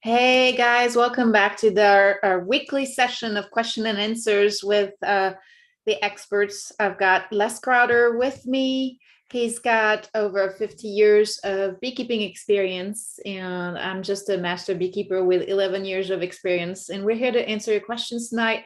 Hey guys, welcome back to our weekly session of question and answers with the experts. I've got Les Crowder with me. He's got over 50 years of beekeeping experience, and I'm just a master beekeeper with 11 years of experience. And we're here to answer your questions tonight.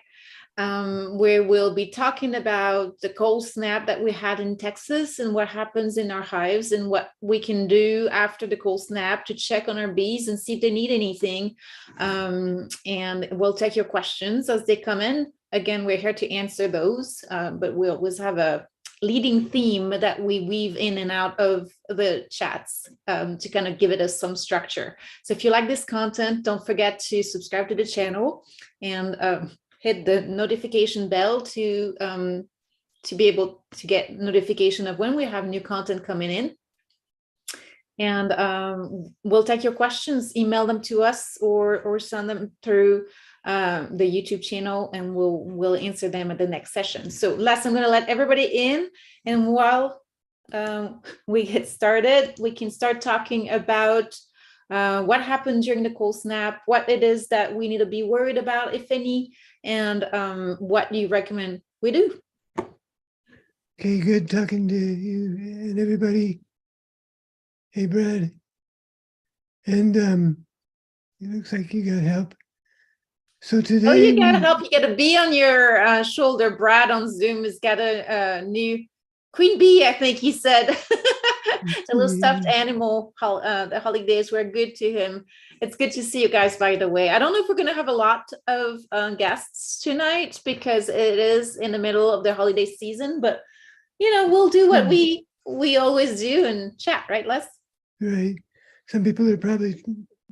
Where we'll be talking about the cold snap that we had in Texas and what happens in our hives and what we can do after the cold snap to check on our bees and see if they need anything. And we'll take your questions as they come in. Again, we're here to answer those, but we'll always have a leading theme that we weave in and out of the chats to kind of give it us some structure. So if you like this content, don't forget to subscribe to the channel and hit the notification bell to be able to get notification of when we have new content coming in. And we'll take your questions, email them to us or send them through the YouTube channel, and we'll answer them at the next session. So Les, I'm going to let everybody in, and while we get started, we can start talking about what happened during the cold snap, what it is that we need to be worried about, if any, and what do you recommend we do? Okay, good talking to you and everybody. Hey, Brad. And it looks like you got help. So today, Oh, you got help. You got a bee on your shoulder. Brad on Zoom has got a new queen bee, I think he said. A little stuffed animal. The holidays were good to him. It's good to see you guys, by the way. I don't know if we're going to have a lot of guests tonight because it is in the middle of the holiday season, but we'll do what we always do and chat, right, Les? Right. Some people are probably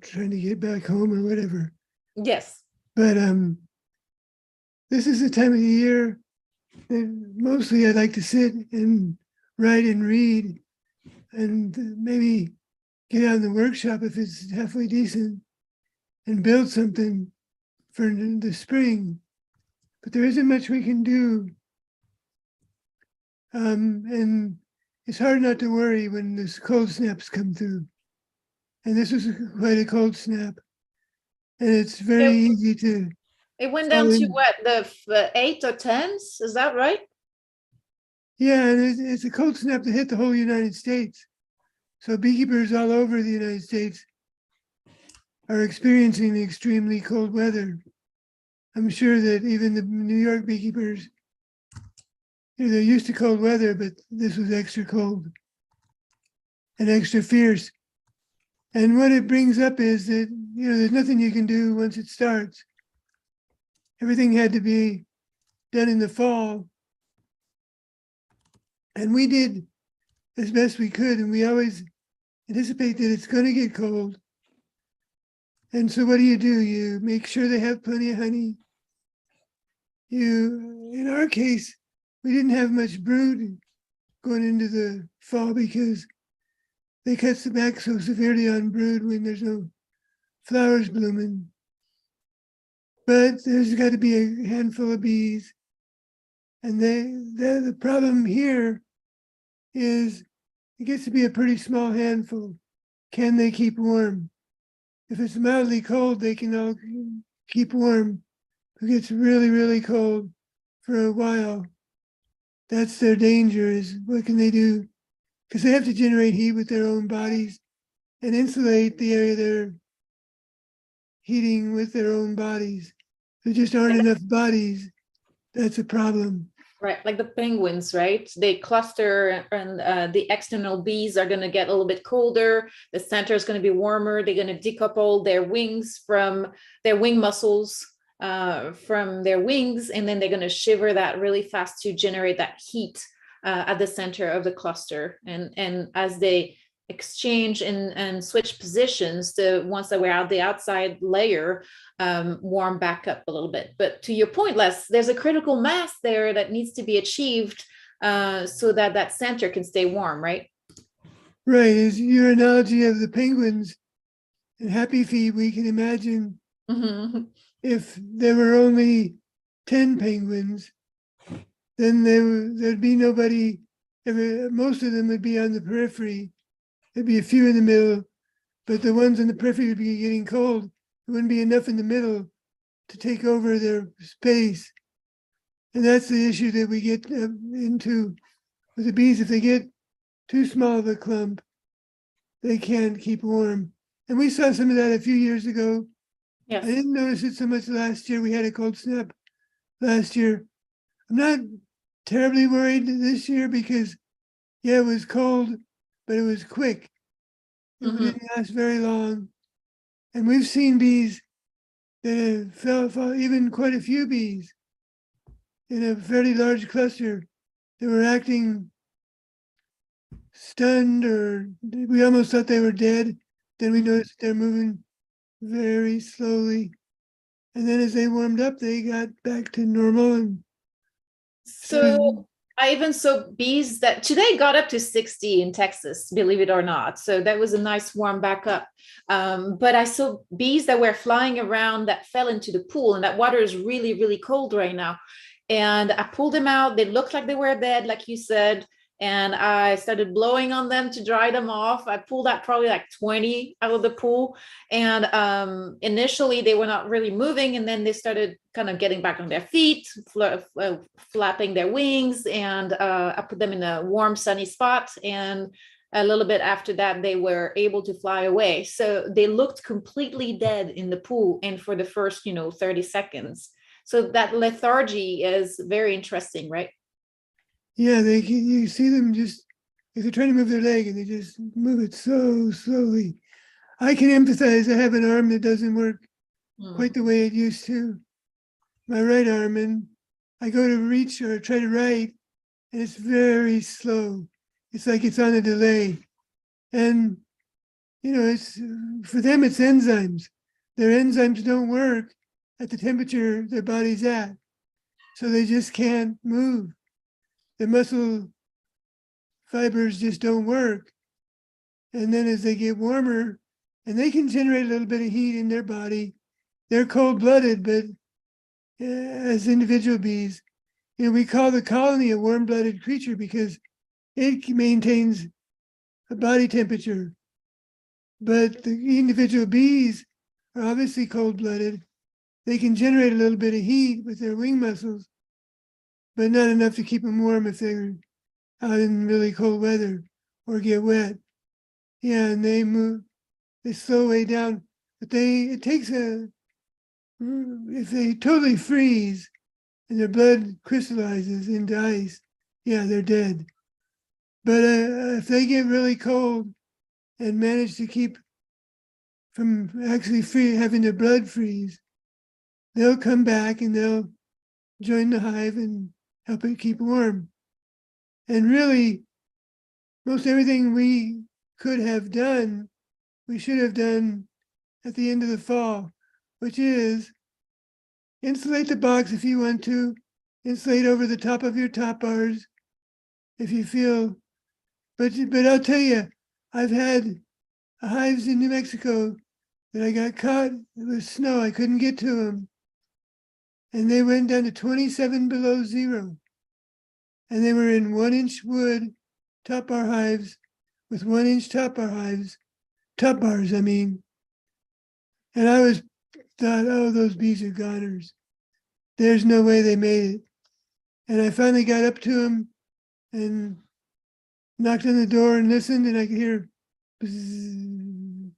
trying to get back home or whatever. Yes. But this is the time of the year that mostly I like to sit and write and read and maybe get out in the workshop if it's halfway decent and build something for the spring. But there isn't much we can do. And it's hard not to worry when this cold snaps come through. And this was quite a cold snap. And it's very easy to. It went down to what, the 8 or 10s? Is that right? Yeah, and it's a cold snap that hit the whole United States. So beekeepers all over the United States are experiencing extremely cold weather. I'm sure that even the New York beekeepers, they're used to cold weather, but this was extra cold and extra fierce. And what it brings up is that, there's nothing you can do once it starts. Everything had to be done in the fall. And we did as best we could, and we always anticipate that it's going to get cold. And so what do? You make sure they have plenty of honey. In our case, we didn't have much brood going into the fall because they cut back so severely on brood when there's no flowers blooming. But there's got to be a handful of bees. And the problem here is it gets to be a pretty small handful. Can they keep warm? If it's mildly cold, they can all keep warm. If it gets really, really cold for a while, that's their danger. Is what can they do? Because they have to generate heat with their own bodies and insulate the area they're heating with their own bodies. There just aren't enough bodies. That's a problem. Right, like the penguins, right? They cluster, and the external bees are going to get a little bit colder. The center is going to be warmer. They're going to decouple their wings from their wing muscles from their wings, and then they're going to shiver that really fast to generate that heat at the center of the cluster. And as they exchange and switch positions, the ones that were out the outside layer warm back up a little bit. But to your point, Les, there's a critical mass there that needs to be achieved so that that center can stay warm, right? Right. Is your analogy of the penguins and Happy Feet, we can imagine if there were only 10 penguins, then there'd be nobody, most of them would be on the periphery. There'd be a few in the middle, but the ones in the periphery would be getting cold there wouldn't be enough in the middle to take over their space. And that's the issue that we get into with the bees. If they get too small of a clump, they can't keep warm. And we saw some of that a few years ago. Yes. I didn't notice it so much last year. We had a cold snap last year. I'm not terribly worried this year because, yeah, it was cold, but it was quick. It didn't last very long. And we've seen bees that have fell, even quite a few bees in a fairly large cluster that were acting stunned, or we almost thought they were dead. Then we noticed they're moving very slowly. And then as they warmed up, they got back to normal. And So I even saw bees that today got up to 60 in Texas, believe it or not. So that was a nice warm back up. But I saw bees that were flying around that fell into the pool, and that water is really, really cold right now. And I pulled them out. They looked like they were dead, like you said. And I started blowing on them to dry them off. I pulled out probably like 20 out of the pool. And initially they were not really moving. And then they started kind of getting back on their feet, flapping their wings. And I put them in a warm, sunny spot. And a little bit after that, they were able to fly away. So they looked completely dead in the pool. And for the first, 30 seconds. So that lethargy is very interesting, right? yeah, you see them just, if they're trying to move their leg and they just move it so slowly. I can empathize. I have an arm that doesn't work quite the way it used to, my right arm, and I go to reach or try to write, and it's very slow. It's like it's on a delay. And, it's for them, it's enzymes. Their enzymes don't work at the temperature their body's at. So they just can't move. The muscle fibers just don't work. And then as they get warmer, and they can generate a little bit of heat in their body, they're cold-blooded, but as individual bees, we call the colony a warm-blooded creature because it maintains a body temperature. But the individual bees are obviously cold-blooded. They can generate a little bit of heat with their wing muscles, but not enough to keep them warm if they're out in really cold weather or get wet. Yeah, and they slow way down. But if they totally freeze and their blood crystallizes into ice, yeah, they're dead. But if they get really cold and manage to keep from actually having their blood freeze, they'll come back and they'll join the hive and help it keep warm. And really, most everything we could have done, we should have done at the end of the fall, which is insulate the box if you want to, insulate over the top of your top bars if you feel. But I'll tell you, I've had hives in New Mexico that I got caught. It was snow. I couldn't get to them. And they went down to 27 below zero. And they were in 1-inch wood top bar hives with 1-inch top bars, I mean. And I thought, oh, those bees are goners. There's no way they made it. And I finally got up to them and knocked on the door and listened, and I could hear bzzz.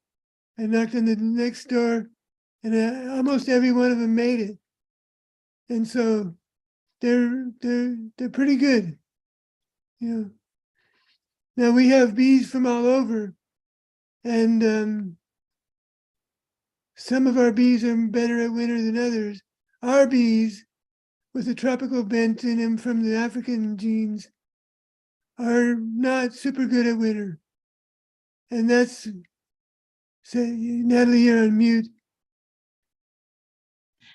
I knocked on the next door, and almost every one of them made it. And so they're pretty good. Now we have bees from all over, and some of our bees are better at winter than others. Our bees, with the tropical bent in them from the African genes, are not super good at winter. And that's, Natalie, you're on mute.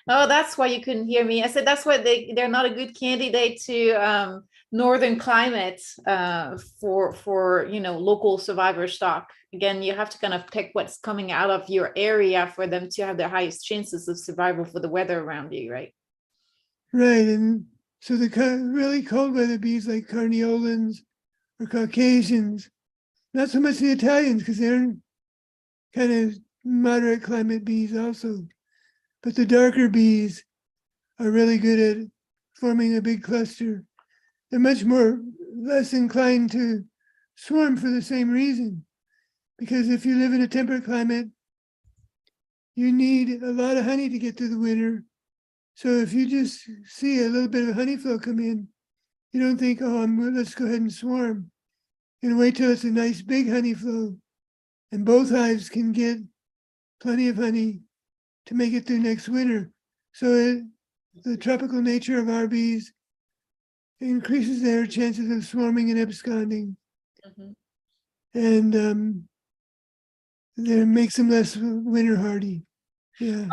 Oh, that's why you couldn't hear me. I said that's why they're not a good candidate to northern climate for local survivor stock. Again, you have to kind of pick what's coming out of your area for them to have the highest chances of survival for the weather around you, right? Right, and so the really cold weather bees like Carniolans or Caucasians, not so much the Italians because they're kind of moderate climate bees also. But the darker bees are really good at forming a big cluster. They're much less inclined to swarm for the same reason. Because if you live in a temperate climate, you need a lot of honey to get through the winter. So if you just see a little bit of honey flow come in, you don't think, oh, let's go ahead and swarm. You wait till it's a nice big honey flow, and both hives can get plenty of honey to make it through next winter. So the tropical nature of our bees increases their chances of swarming and absconding, and that makes them less winter hardy. Yeah.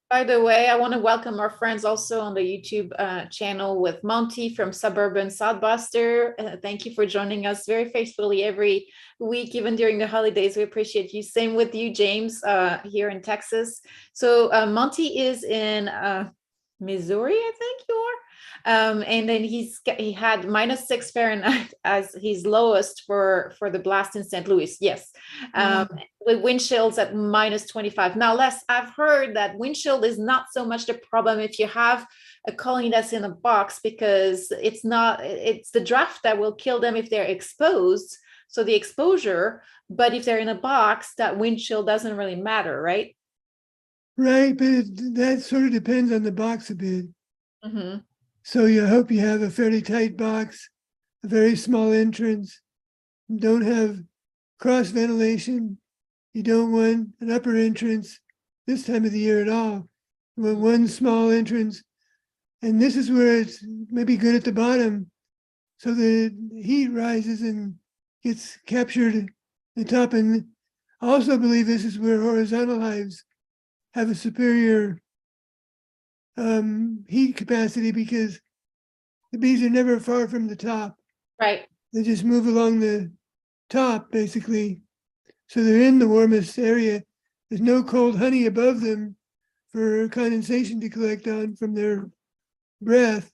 By the way, I want to welcome our friends also on the YouTube channel with Monty from Suburban Southbuster. Thank you for joining us very faithfully every week, even during the holidays. We appreciate you. Same with you, James, here in Texas. So Monty is in Missouri, I think you are. And then he had -6 Fahrenheit as his lowest for the blast in St. Louis. Yes. With wind chills at -25. Now, Les, I've heard that wind chill is not so much the problem if you have a colony that's in a box, because it's the draft that will kill them if they're exposed. So the exposure, but if they're in a box, that wind chill doesn't really matter, right? Right, but that sort of depends on the box a bit. Mm-hmm. So you hope you have a fairly tight box, a very small entrance, don't have cross ventilation. You don't want an upper entrance this time of the year at all. You want one small entrance. And this is where it's maybe good at the bottom, so the heat rises and gets captured at the top. And I also believe this is where horizontal hives have a superior heat capacity, because the bees are never far from the top. Right. They just move along the top, basically. So they're in the warmest area. There's no cold honey above them for condensation to collect on from their breath,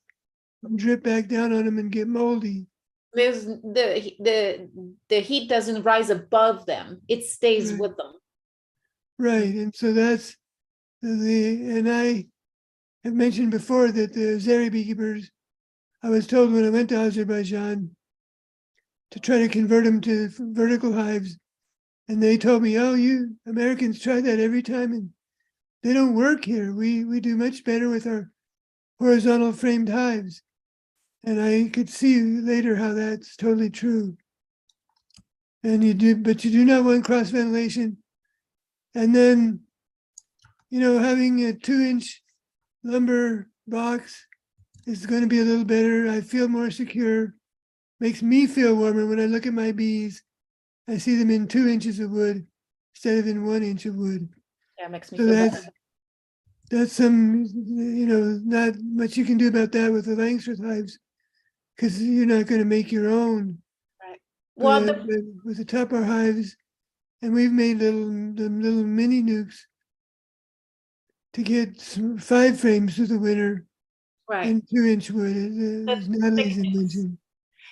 drip back down on them and get moldy. There's the heat doesn't rise above them; it stays with them. Right, and so that's and I have mentioned before that the Azeri beekeepers, I was told when I went to Azerbaijan to try to convert them to vertical hives, and they told me, oh, you Americans try that every time and they don't work here. We do much better with our horizontal framed hives. And I could see later how that's totally true. And but you do not want cross ventilation. And then, having a 2-inch lumber box is going to be a little better. I feel more secure. Makes me feel warmer when I look at my bees. I see them in 2 inches of wood instead of in 1 inch of wood. Yeah, it makes me so feel that's better. That's some, not much you can do about that with the Langstroth hives, because you're not going to make your own. Right. Well, But with the Tupper hives, and we've made little mini nukes to get 5 frames through the winter, right. and 2-inch wood, as Natalie's mentioned.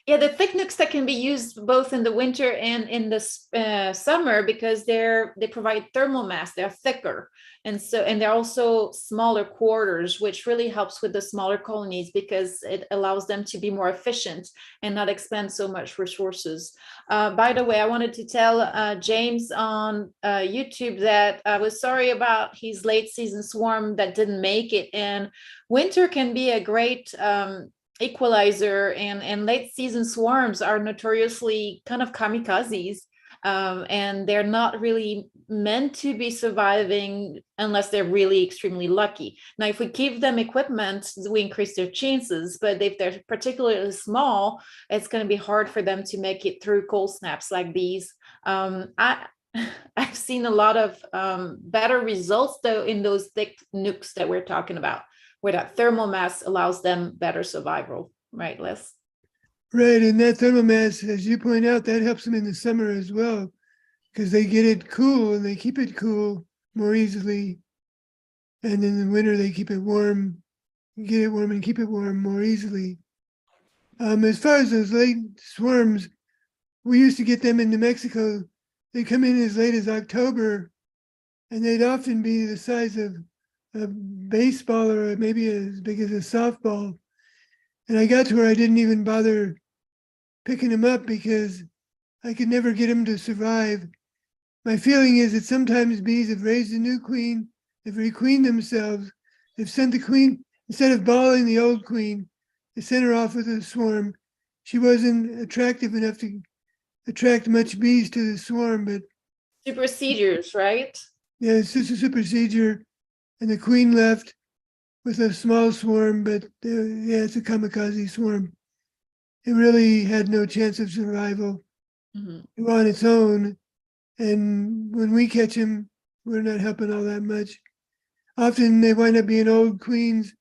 Yeah, the thick nukes that can be used both in the winter and in the summer, because they provide thermal mass. They're thicker, and they're also smaller quarters, which really helps with the smaller colonies because it allows them to be more efficient and not expend so much resources. By the way, I wanted to tell James on YouTube that I was sorry about his late season swarm that didn't make it, and winter can be a great equalizer, and late season swarms are notoriously kind of kamikazes, and they're not really meant to be surviving unless they're really extremely lucky. Now, if we give them equipment, we increase their chances, but if they're particularly small, it's going to be hard for them to make it through cold snaps like these. I've seen a lot of better results though in those thick nukes that we're talking about, where that thermal mass allows them better survival, right, Les? Right, and that thermal mass, as you point out, that helps them in the summer as well, because they get it cool and they keep it cool more easily. And in the winter, they keep it warm, get it warm and keep it warm more easily. As far as those late swarms, we used to get them in New Mexico. They come in as late as October, and they'd often be the size of a baseball or maybe as big as a softball. And I got to where I didn't even bother picking them up because I could never get them to survive. My feeling is that sometimes bees have raised a new queen, they've requeened themselves, they've sent the queen, instead of balling the old queen, they sent her off with a swarm. She wasn't attractive enough to attract much bees to the swarm, but Procedures, right? yeah, it's just a procedure. And the queen left with a small swarm, but yeah, it's a kamikaze swarm. It really had no chance of survival on its own. And when we catch them, we're not helping all that much. Often they wind up being old queens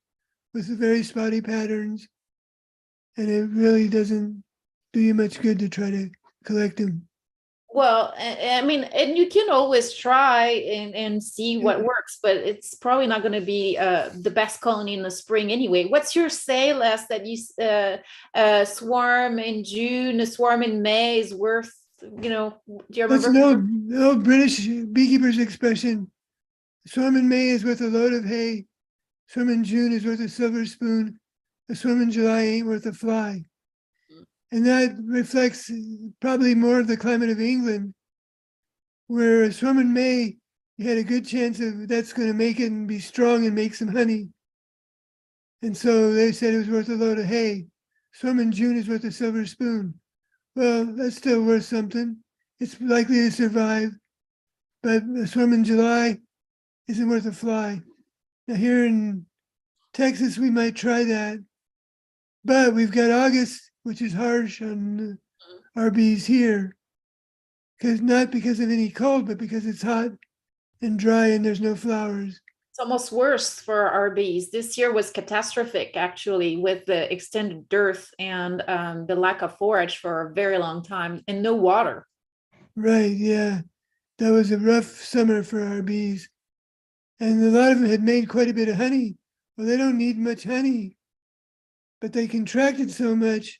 with very spotty patterns, and it really doesn't do you much good to try to collect them. Well, I mean, and you can always try and see what works, but it's probably not going to be the best colony in the spring anyway. What's your say, Les, that you swarm in June, a swarm in May is worth, do you That's remember? an old British beekeeper's expression. A swarm in May is worth a load of hay. A swarm in June is worth a silver spoon. A swarm in July ain't worth a fly. And that reflects probably more of the climate of England, where a swarm in May, you had a good chance of that's going to make it and be strong and make some honey. And so they said it was worth a load of hay. Swarm in June is worth a silver spoon. Well, that's still worth something. It's likely to survive, but a swarm in July isn't worth a fly. Now here in Texas, we might try that, but we've got August, which is harsh on our bees here, not because of any cold, but because it's hot and dry and there's no flowers. It's almost worse for our bees. This year was catastrophic, actually, with the extended dearth and the lack of forage for a very long time and no water. Right, yeah. That was a rough summer for our bees. And a lot of them had made quite a bit of honey. Well, they don't need much honey, but they contracted so much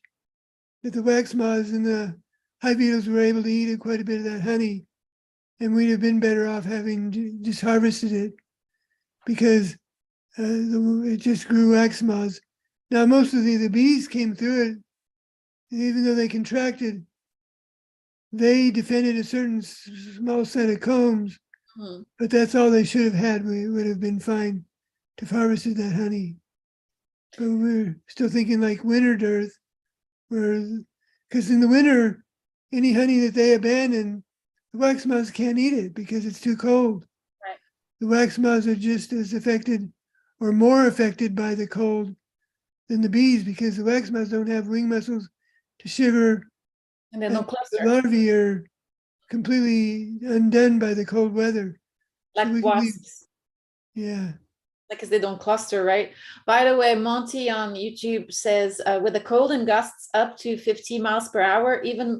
that the wax moths and the hive beetles were able to eat quite a bit of that honey. And we'd have been better off having just harvested it because it just grew wax moths. Now, most of the bees came through it, even though they contracted, they defended a certain small set of combs, but that's all they should have had. We would have been fine to have harvested that honey. But we're still thinking like winter dearth, because in the winter, any honey that they abandon, the wax moths can't eat it because it's too cold. Right. The wax moths are just as affected or more affected by the cold than the bees because the wax moths don't have wing muscles to shiver. And then no cluster. The larvae are completely undone by the cold weather. Like wasps. Yeah. Because they don't cluster, right? By the way, Monty on YouTube says, with the cold and gusts up to 50 miles per hour, even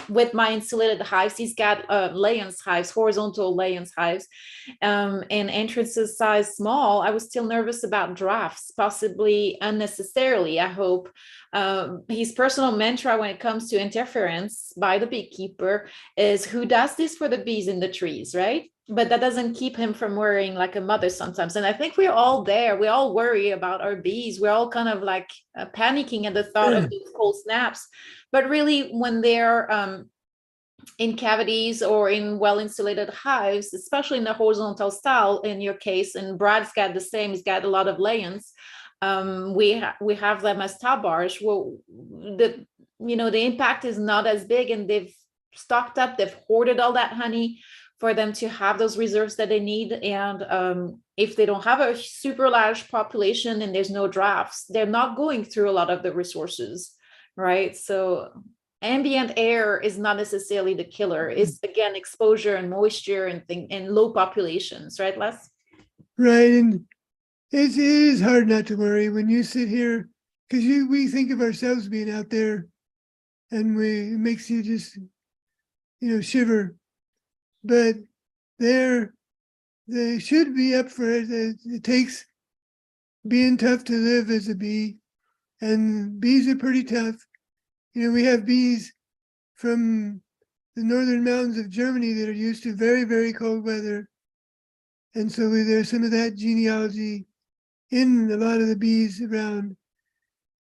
with my insulated hives, he's got layence hives, horizontal layence hives, and entrances size small. I was still nervous about drafts, possibly unnecessarily, I hope. His personal mantra when it comes to interference by the beekeeper is, who does this for the bees in the trees, right? But that doesn't keep him from worrying like a mother sometimes. And I think we're all there. We all worry about our bees. We're all kind of like panicking at the thought of these cold snaps. But really, when they're in cavities or in well-insulated hives, especially in the horizontal style, in your case, and Brad's got the same, he's got a lot of layons. We have them as top bars. Well, the impact is not as big, and they've stocked up, they've hoarded all that honey for them to have those reserves that they need. And if they don't have a super large population and there's no drafts, they're not going through a lot of the resources, right? So ambient air is not necessarily the killer. It's, again, exposure and moisture and low populations, right, Les? Right, and it is hard not to worry when you sit here, because we think of ourselves being out there, and it makes you just shiver. But they should be up for it. It takes being tough to live as a bee, and bees are pretty tough. We have bees from the northern mountains of Germany that are used to very, very cold weather, And so there's some of that genealogy in a lot of the bees around.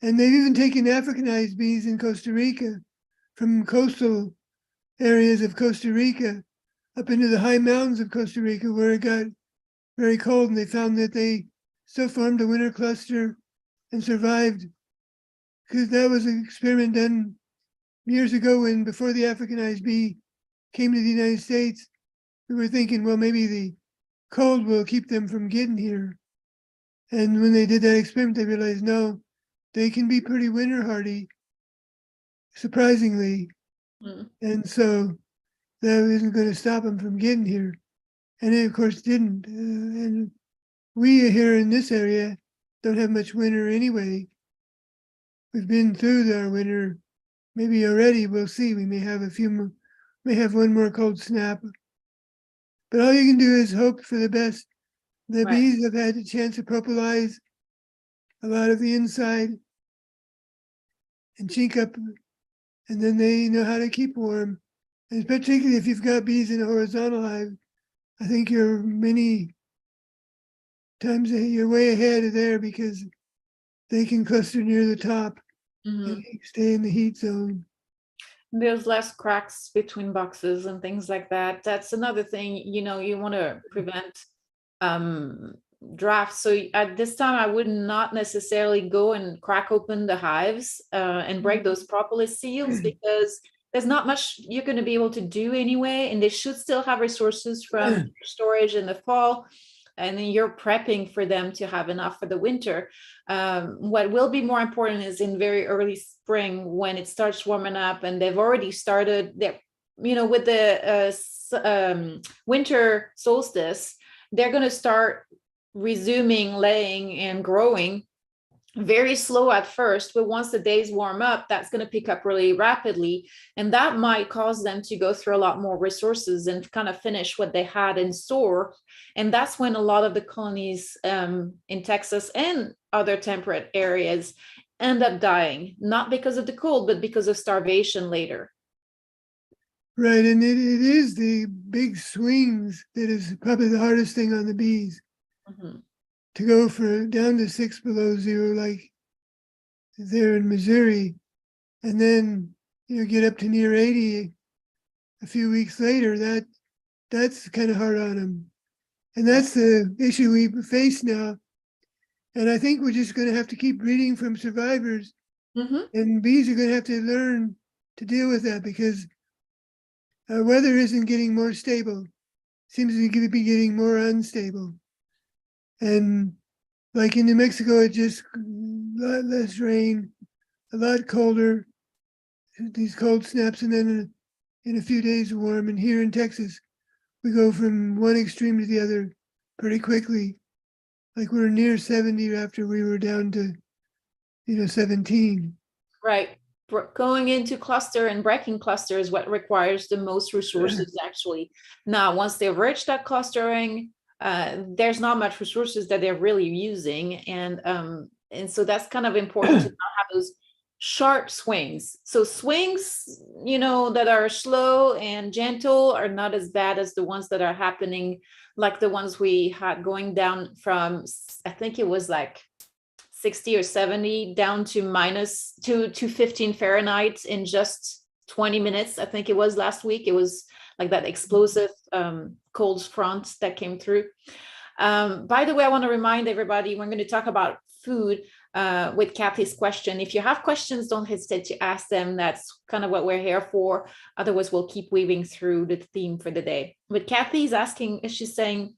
And they've even taken Africanized bees in Costa Rica from coastal areas of Costa Rica up into the high mountains of Costa Rica where it got very cold. And they found that they still formed a winter cluster and survived, because that was an experiment done years ago when, before the Africanized bee came to the United States, we were thinking, well, maybe the cold will keep them from getting here. And when they did that experiment, they realized, no, they can be pretty winter hardy, surprisingly. Mm. And so that isn't going to stop them from getting here. And it, of course, didn't. And we here in this area don't have much winter anyway. We've been through our winter, maybe already. We'll see. We may have a few more, may have one more cold snap. But all you can do is hope for the best. The Right. bees have had a chance to propolize a lot of the inside and chink up, and then they know how to keep warm. And particularly if you've got bees in a horizontal hive, I think you're many times you're way ahead of there, because they can cluster near the top Mhm. and stay in the heat zone. There's less cracks between boxes and things like that. That's another thing, you want to prevent um, drafts. So at this time, I would not necessarily go and crack open the hives and break those propolis seals, because there's not much you're going to be able to do anyway, and they should still have resources from storage in the fall. And then you're prepping for them to have enough for the winter. What will be more important is in very early spring, when it starts warming up and they've already started their, with the winter solstice, they're going to start resuming laying and growing very slow at first, but once the days warm up, that's going to pick up really rapidly. And that might cause them to go through a lot more resources and kind of finish what they had in store. And that's when a lot of the colonies in Texas and other temperate areas end up dying, not because of the cold, but because of starvation later. Right, and it is the big swings that is probably the hardest thing on the bees. Mhm. To go for down to 6 below zero, like there in Missouri, and then get up to near 80 a few weeks later, that's kind of hard on them. And that's the issue we face now. And I think we're just going to have to keep reading from survivors, Mhm. and bees are going to have to learn to deal with that, because our weather isn't getting more stable. Seems to be getting more unstable. And like in New Mexico, it just a lot less rain, a lot colder, these cold snaps, and then in a few days warm. And here in Texas, we go from one extreme to the other pretty quickly. Like we're near 70 after we were down to 17. Right. Going into cluster and breaking cluster is what requires the most resources, actually. Now, once they've reached that clustering, there's not much resources that they're really using. And so that's kind of important to not have those sharp swings. So swings, that are slow and gentle are not as bad as the ones that are happening, like the ones we had going down from, I think it was like 60 or 70 down to minus 215 Fahrenheit in just 20 minutes. I think it was last week. It was like that explosive cold front that came through. By the way, I want to remind everybody, we're going to talk about food with Kathy's question. If you have questions, don't hesitate to ask them. That's kind of what we're here for. Otherwise, we'll keep weaving through the theme for the day. But Kathy's asking, she's saying,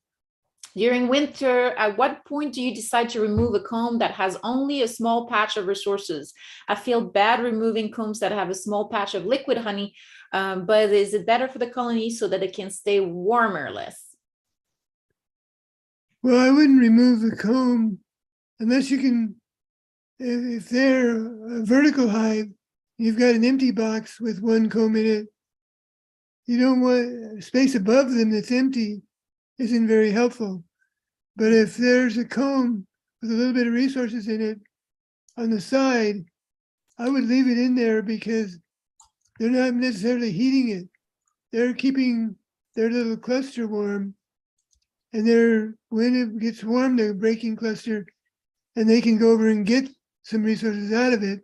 during winter, at what point do you decide to remove a comb that has only a small patch of resources? I feel bad removing combs that have a small patch of liquid honey, but is it better for the colony so that it can stay warmer less? Well, I wouldn't remove the comb unless you can, if they're a vertical hive, you've got an empty box with one comb in it. You don't want space above them that's empty, isn't very helpful. But if there's a comb with a little bit of resources in it on the side, I would leave it in there, because they're not necessarily heating it. They're keeping their little cluster warm. and when it gets warm, they're a breaking cluster, and they can go over and get some resources out of it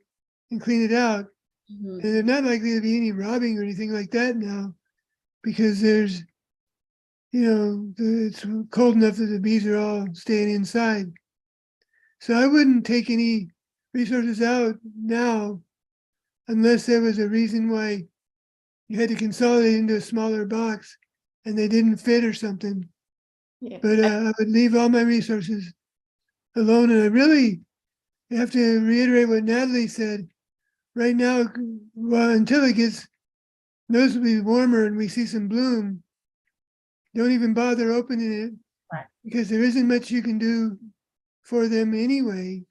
and clean it out. Mhm. And they're not likely to be any robbing or anything like that now, because there's, it's cold enough that the bees are all staying inside. So I wouldn't take any resources out now unless there was a reason why you had to consolidate into a smaller box and they didn't fit or something. Yeah. But I would leave all my resources alone. And I really have to reiterate what Natalie said. Right now, well, until it gets noticeably warmer and we see some bloom, don't even bother opening it, Right. because there isn't much you can do for them anyway.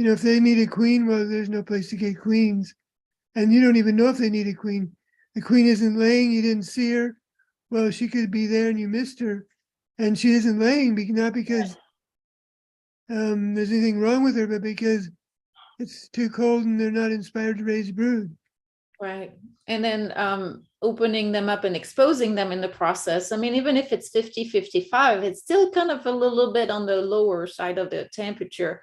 If they need a queen, well, there's no place to get queens. And you don't even know if they need a queen. The queen isn't laying, you didn't see her. Well, she could be there and you missed her. And she isn't laying, not because there's anything wrong with her, but because it's too cold and they're not inspired to raise brood. Right. And then opening them up and exposing them in the process. I mean, even if it's 50-55, it's still kind of a little bit on the lower side of the temperature.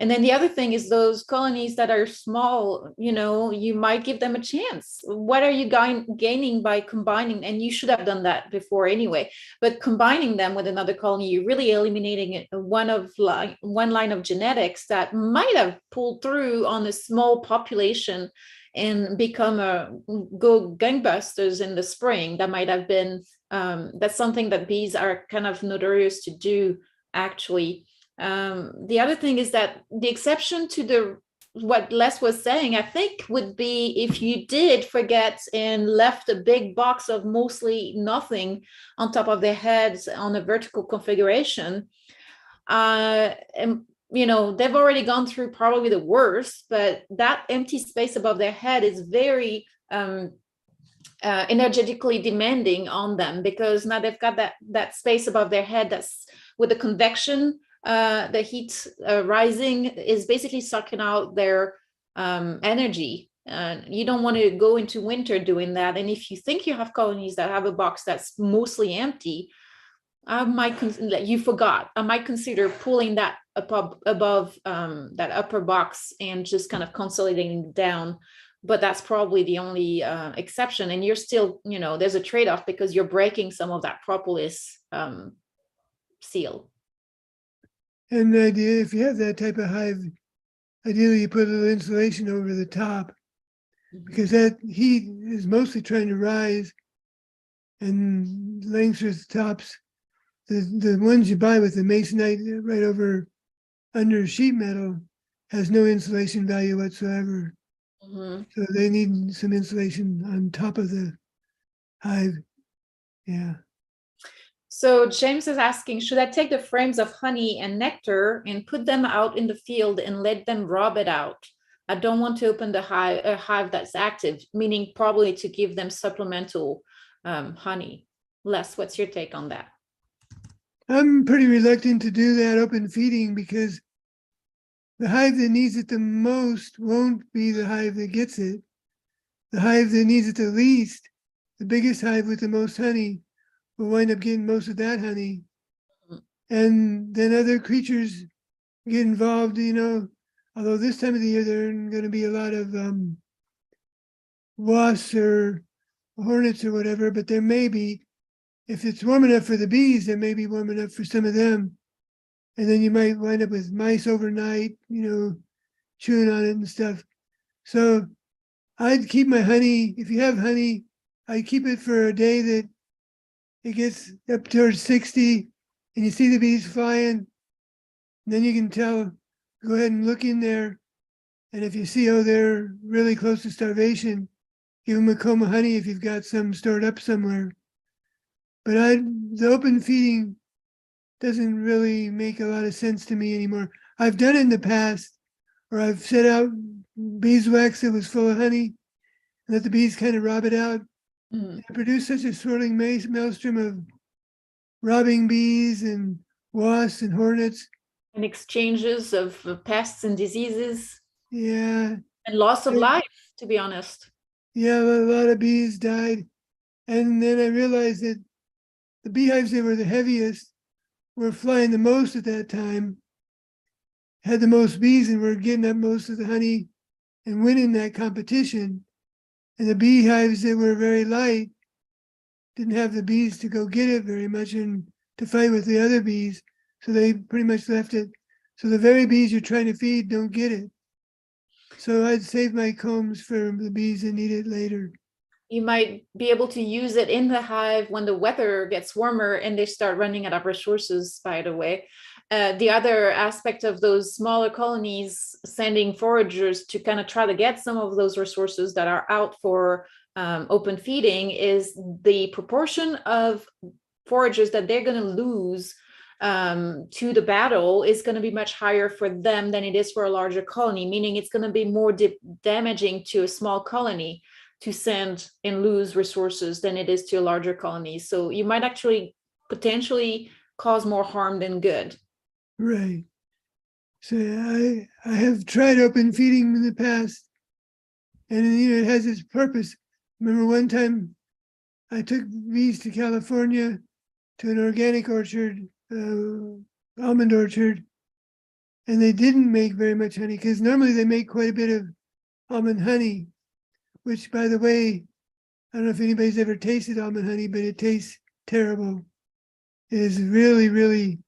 And then the other thing is those colonies that are small, you might give them a chance. What are you gaining by combining? And you should have done that before anyway. But combining them with another colony, you're really eliminating one line of genetics that might have pulled through on a small population and go gangbusters in the spring. That might have been, that's something that bees are kind of notorious to do, actually. The other thing is that the exception to what Les was saying, I think, would be if you did forget and left a big box of mostly nothing on top of their heads on a vertical configuration. And they've already gone through probably the worst, but that empty space above their head is very energetically demanding on them, because now they've got that space above their head that's with the convection, the heat rising is basically sucking out their energy. You don't want to go into winter doing that. And if you think you have colonies that have a box that's mostly empty, I might consider pulling that above that upper box and just kind of consolidating down. But that's probably the only exception. And you're still, there's a trade-off because you're breaking some of that propolis seal. And the idea, if you have that type of hive, ideally you put a little insulation over the top, because that heat is mostly trying to rise and lengths tops. The ones you buy with the masonite right over under sheet metal has no insulation value whatsoever. So they need some insulation on top of the hive. Yeah. So James is asking, should I take the frames of honey and nectar and put them out in the field and let them rob it out? I don't want to open a hive that's active, meaning probably to give them supplemental honey. Les, what's your take on that? I'm pretty reluctant to do that open feeding, because the hive that needs it the most won't be the hive that gets it. The hive that needs it the least, the biggest hive with the most honey, will wind up getting most of that honey. And then other creatures get involved, although this time of the year there are going to be a lot of wasps or hornets or whatever, but there may be, if it's warm enough for the bees, there may be warm enough for some of them. And then you might wind up with mice overnight, chewing on it and stuff. So I'd keep my honey. If you have honey, I'd keep it for a day that it gets up towards 60 and you see the bees flying. And then you can tell, go ahead and look in there. And if you see, they're really close to starvation, give them a comb of honey if you've got some stored up somewhere. But the open feeding doesn't really make a lot of sense to me anymore. I've done it in the past, or I've set out beeswax that was full of honey, and let the bees kind of rob it out. And it produced such a swirling maelstrom of robbing bees and wasps and hornets. And exchanges of pests and diseases. Yeah. And loss of life, to be honest. Yeah, a lot of bees died. And then I realized that the beehives that were the heaviest were flying the most at that time, had the most bees, and were getting up most of the honey and winning that competition. And the beehives that were very light didn't have the bees to go get it very much and to fight with the other bees. So they pretty much left it. So the very bees you're trying to feed don't get it. So I'd save my combs for the bees that need it later. You might be able to use it in the hive when the weather gets warmer and they start running out of resources, by the way. The other aspect of those smaller colonies sending foragers to kind of try to get some of those resources that are out for open feeding is the proportion of foragers that they're going to lose to the battle is going to be much higher for them than it is for a larger colony, meaning it's going to be more damaging to a small colony to send and lose resources than it is to a larger colony. So you might actually potentially cause more harm than good. Right. So I have tried open feeding in the past, and it has its purpose. Remember one time I took bees to California to an organic orchard, almond orchard, and they didn't make very much honey because normally they make quite a bit of almond honey, which, by the way, I don't know if anybody's ever tasted almond honey, but it tastes terrible. It is really, really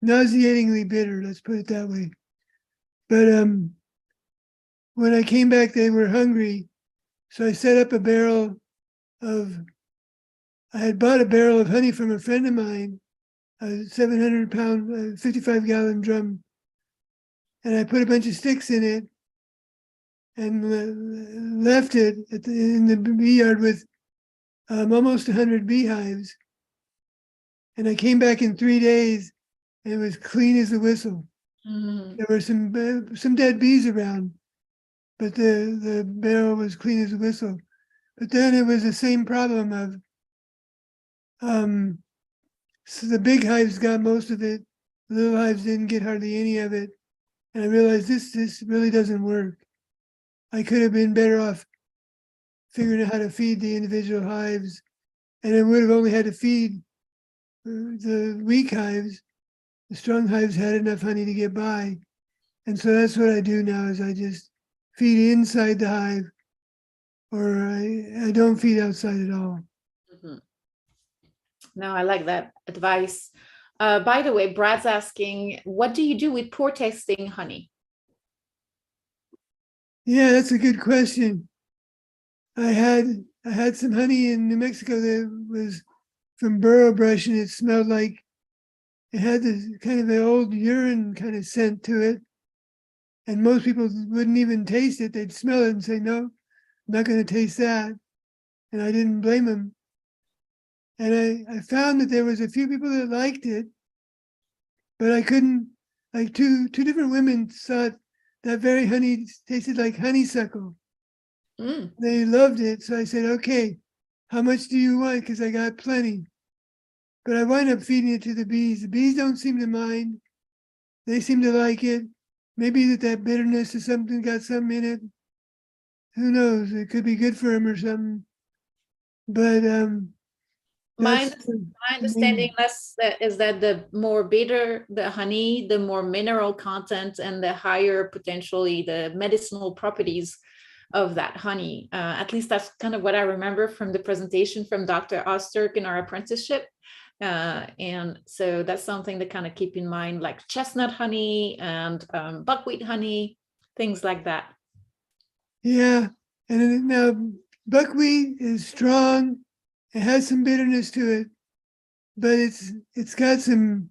nauseatingly bitter, let's put it that way. But when I came back, they were hungry. So I set up a barrel of, I had bought a barrel of honey from a friend of mine, a 700-pound, 55-gallon drum. And I put a bunch of sticks in it and left it in the bee yard with almost 100 beehives. And I came back in 3 days and it was clean as a whistle. Mm-hmm. There were some dead bees around, but the barrel was clean as a whistle. But then it was the same problem of so the big hives got most of it, the little hives didn't get hardly any of it. And I realized this really doesn't work. I could have been better off figuring out how to feed the individual hives, and I would have only had to feed the weak hives. The strong hives had enough honey to get by. And so that's what I do now is I just feed inside the hive, or I don't feed outside at all. Mm-hmm. No, I like that advice. By the way, Brad's asking, what do you do with poor tasting honey? Yeah, that's a good question. I had some honey in New Mexico that was from burro brush, and it smelled like it had this kind of an old urine kind of scent to it. And most people wouldn't even taste it. They'd smell it and say, no, I'm not going to taste that. And I didn't blame them. And I found that there was a few people that liked it, but I couldn't, like two different women thought that very honey tasted like honeysuckle. Mm. They loved it. So I said, okay, how much do you want? Because I got plenty. But I wind up feeding it to the bees. The bees don't seem to mind. They seem to like it. Maybe that bitterness is something, got something in it. Who knows? It could be good for them or something. But My, that's my understanding is that the more bitter the honey, the more mineral content and the higher potentially the medicinal properties of that honey. At least that's kind of what I remember from the presentation from Dr. Osterk in our apprenticeship. And so that's something to kind of keep in mind, like chestnut honey and buckwheat honey, things like that. Yeah. And now buckwheat is strong. It has some bitterness to it, but it's got some,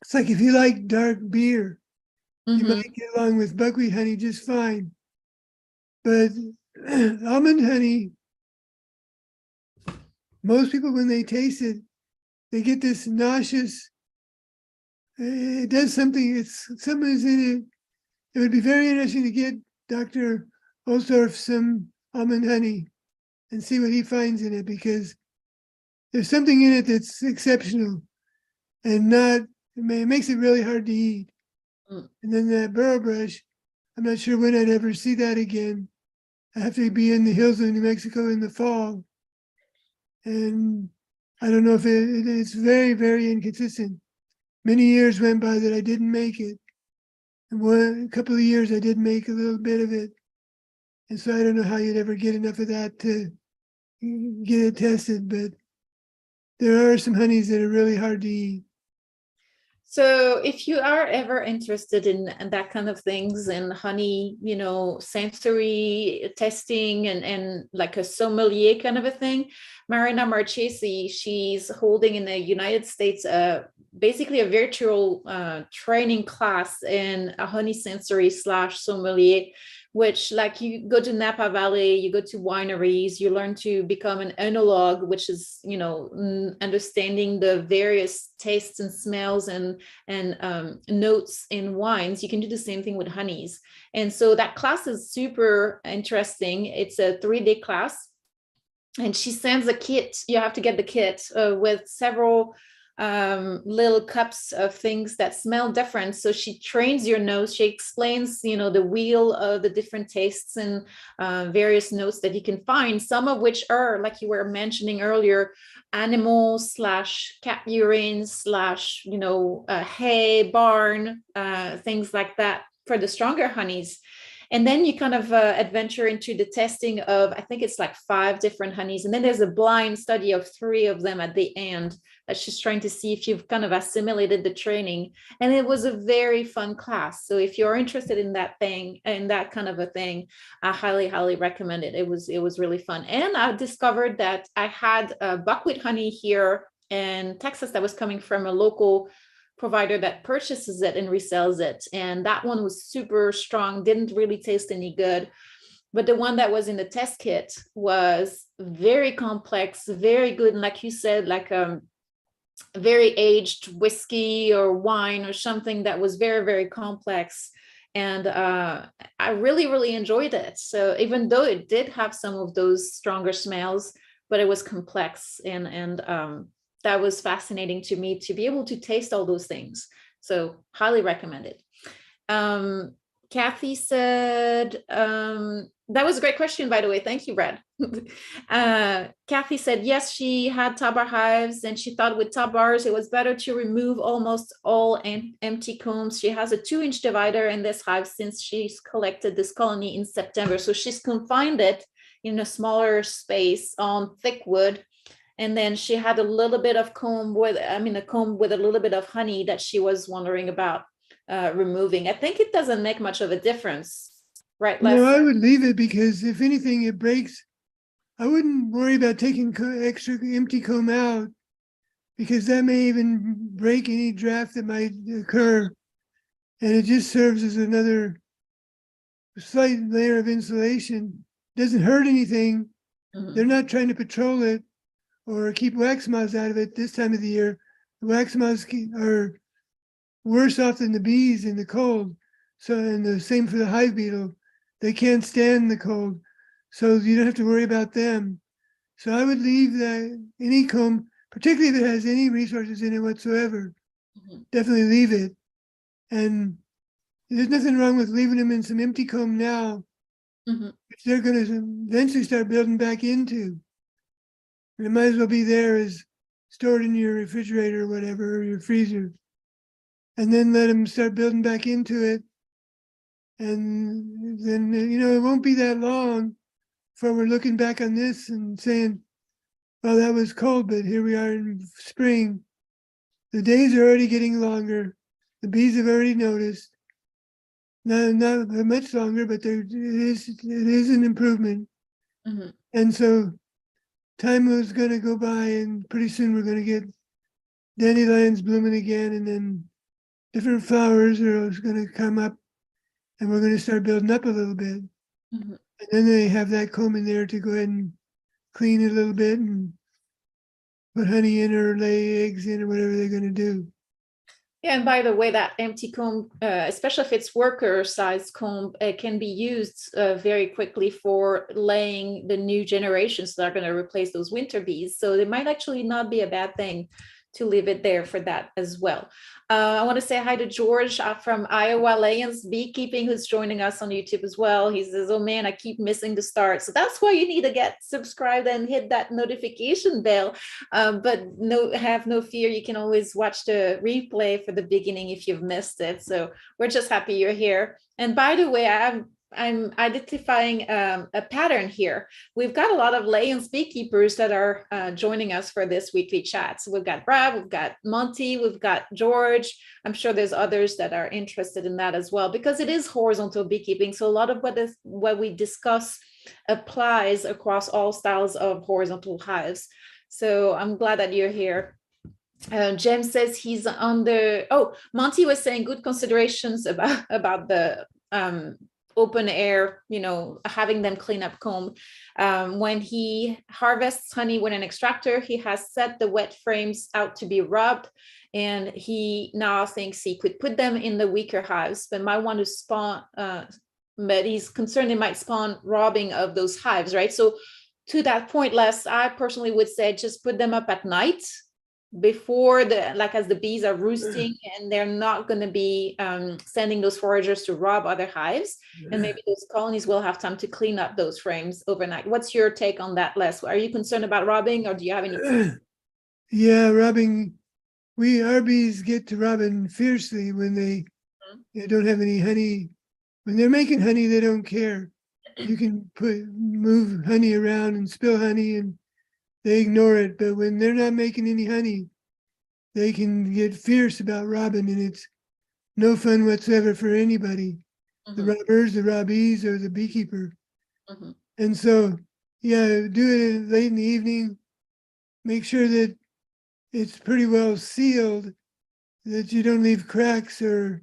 it's like if you like dark beer, you Mm-hmm. might get along with buckwheat honey just fine. But almond honey, most people, when they taste it, they get this nauseous, it does something, something is in it. It would be very interesting to get Dr. Osdorf some almond honey and see what he finds in it, because there's something in it that's exceptional and not, it makes it really hard to eat. Mm. And then that burro brush, I'm not sure when I'd ever see that again. I have to be in the hills of New Mexico in the fall. And I don't know if it's very, very inconsistent. Many years went by that I didn't make it. And a couple of years I did make a little bit of it. And so I don't know how you'd ever get enough of that to get it tested, but there are some honeys that are really hard to eat. So if you are ever interested in that kind of things and honey, sensory testing and like a sommelier kind of a thing, Marina Marchesi, she's holding in the United States basically a virtual training class in a honey sensory / sommelier, which like you go to Napa Valley, you go to wineries, you learn to become an enologue, which is, understanding the various tastes and smells and notes in wines. You can do the same thing with honeys. And so that class is super interesting. It's a 3-day class. And she sends a kit. You have to get the kit with several little cups of things that smell different. So she trains your nose. She explains, the wheel of the different tastes and various notes that you can find, some of which are, like you were mentioning earlier, animals / cat urine / hay, barn, things like that for the stronger honeys. And then you kind of adventure into the testing of, I think it's like 5 different honeys. And then there's a blind study of 3 of them at the end that she's trying to see if you've kind of assimilated the training. And it was a very fun class. So if you're interested in that thing, in that kind of a thing, I highly, highly recommend it. It was really fun. And I discovered that I had buckwheat honey here in Texas that was coming from a local provider that purchases it and resells it. And that one was super strong, didn't really taste any good. But the one that was in the test kit was very complex, very good. And like you said, like very aged whiskey or wine or something that was very, very complex. And I really, really enjoyed it. So even though it did have some of those stronger smells, but it was complex and that was fascinating to me to be able to taste all those things. So highly recommend it. Kathy said, that was a great question, by the way. Thank you, Brad. Kathy said, yes, she had tabar hives and she thought with tabars, it was better to remove almost all empty combs. She has a 2-inch divider in this hive since she's collected this colony in September. So she's confined it in a smaller space on thick wood. And then she had a little bit of comb with, a comb with a little bit of honey that she was wondering about removing. I think it doesn't make much of a difference, right? No, I would leave it because if anything, it breaks. I wouldn't worry about taking extra empty comb out because that may even break any draft that might occur. And it just serves as another slight layer of insulation. Doesn't hurt anything. Mm-hmm. They're not trying to patrol it or keep wax moths out of it this time of the year. The wax moths are worse off than the bees in the cold. So, and the same for the hive beetle. They can't stand the cold. So you don't have to worry about them. So I would leave that any comb, particularly if it has any resources in it whatsoever, definitely leave it. And there's nothing wrong with leaving them in some empty comb now, which they're going to eventually start building back into. And it might as well be there as stored in your refrigerator or whatever, or your freezer. And then let them start building back into it. And then, it won't be that long before we're looking back on this and saying, well, that was cold, but here we are in spring. The days are already getting longer. The bees have already noticed. Not much longer, but it is an improvement. And so time was going to go by, and pretty soon we're going to get dandelions blooming again, and then different flowers are going to come up, and we're going to start building up a little bit. And then they have that comb in there to go ahead and clean it a little bit and put honey in or lay eggs in or whatever they're going to do. Yeah, and by the way, that empty comb, especially if it's worker-sized comb, can be used very quickly for laying the new generations that are going to replace those winter bees. So it might actually not be a bad thing to leave it there for that as well. I want to say hi to George from Iowa Lions Beekeeping, who's joining us on YouTube as well. He says, oh man, I keep missing the start. So that's why you need to get subscribed and hit that notification bell. But have no fear. You can always watch the replay for the beginning if you've missed it. So we're just happy you're here. And by the way, I'm identifying a pattern here. We've got a lot of Lions beekeepers that are joining us for this weekly chat. So we've got Brad, we've got Monty, we've got George. I'm sure there's others that are interested in that as well, because it is horizontal beekeeping. So a lot of what we discuss applies across all styles of horizontal hives. So I'm glad that you're here. James says he's on the, Monty was saying good considerations about the open air, having them clean up comb. When he harvests honey with an extractor, he has set the wet frames out to be rubbed, and he now thinks he could put them in the weaker hives, but might want to spawn, but he's concerned it might spawn robbing of those hives, right? So to that point, Les, I personally would say just put them up at night before as the bees are roosting, and they're not going to be sending those foragers to rob other hives, and maybe those colonies will have time to clean up those frames overnight. What's your take on that, Les? Are you concerned about robbing, or do you have any? Yeah, robbing. Our bees get to robbing fiercely when they don't have any honey. When they're making honey, they don't care. You can move honey around and spill honey, and they ignore it. But when they're not making any honey, they can get fierce about robbing, and it's no fun whatsoever for anybody, the robbers, the robbees, or the beekeeper. And so, yeah, do it late in the evening. Make sure that it's pretty well sealed, that you don't leave cracks, or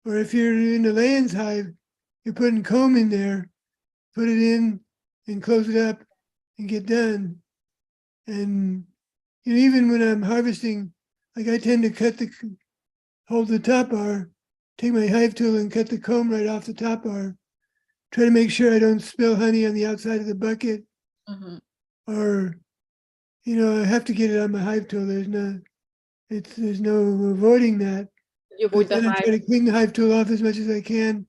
if you're in a laying hive, you're putting comb in there, put it in and close it up and get done. And even when I'm harvesting, like I tend to hold the top bar, take my hive tool and cut the comb right off the top bar. Try to make sure I don't spill honey on the outside of the bucket, or I have to get it on my hive tool. There's no avoiding that. You avoid the then hive. I try to clean the hive tool off as much as I can,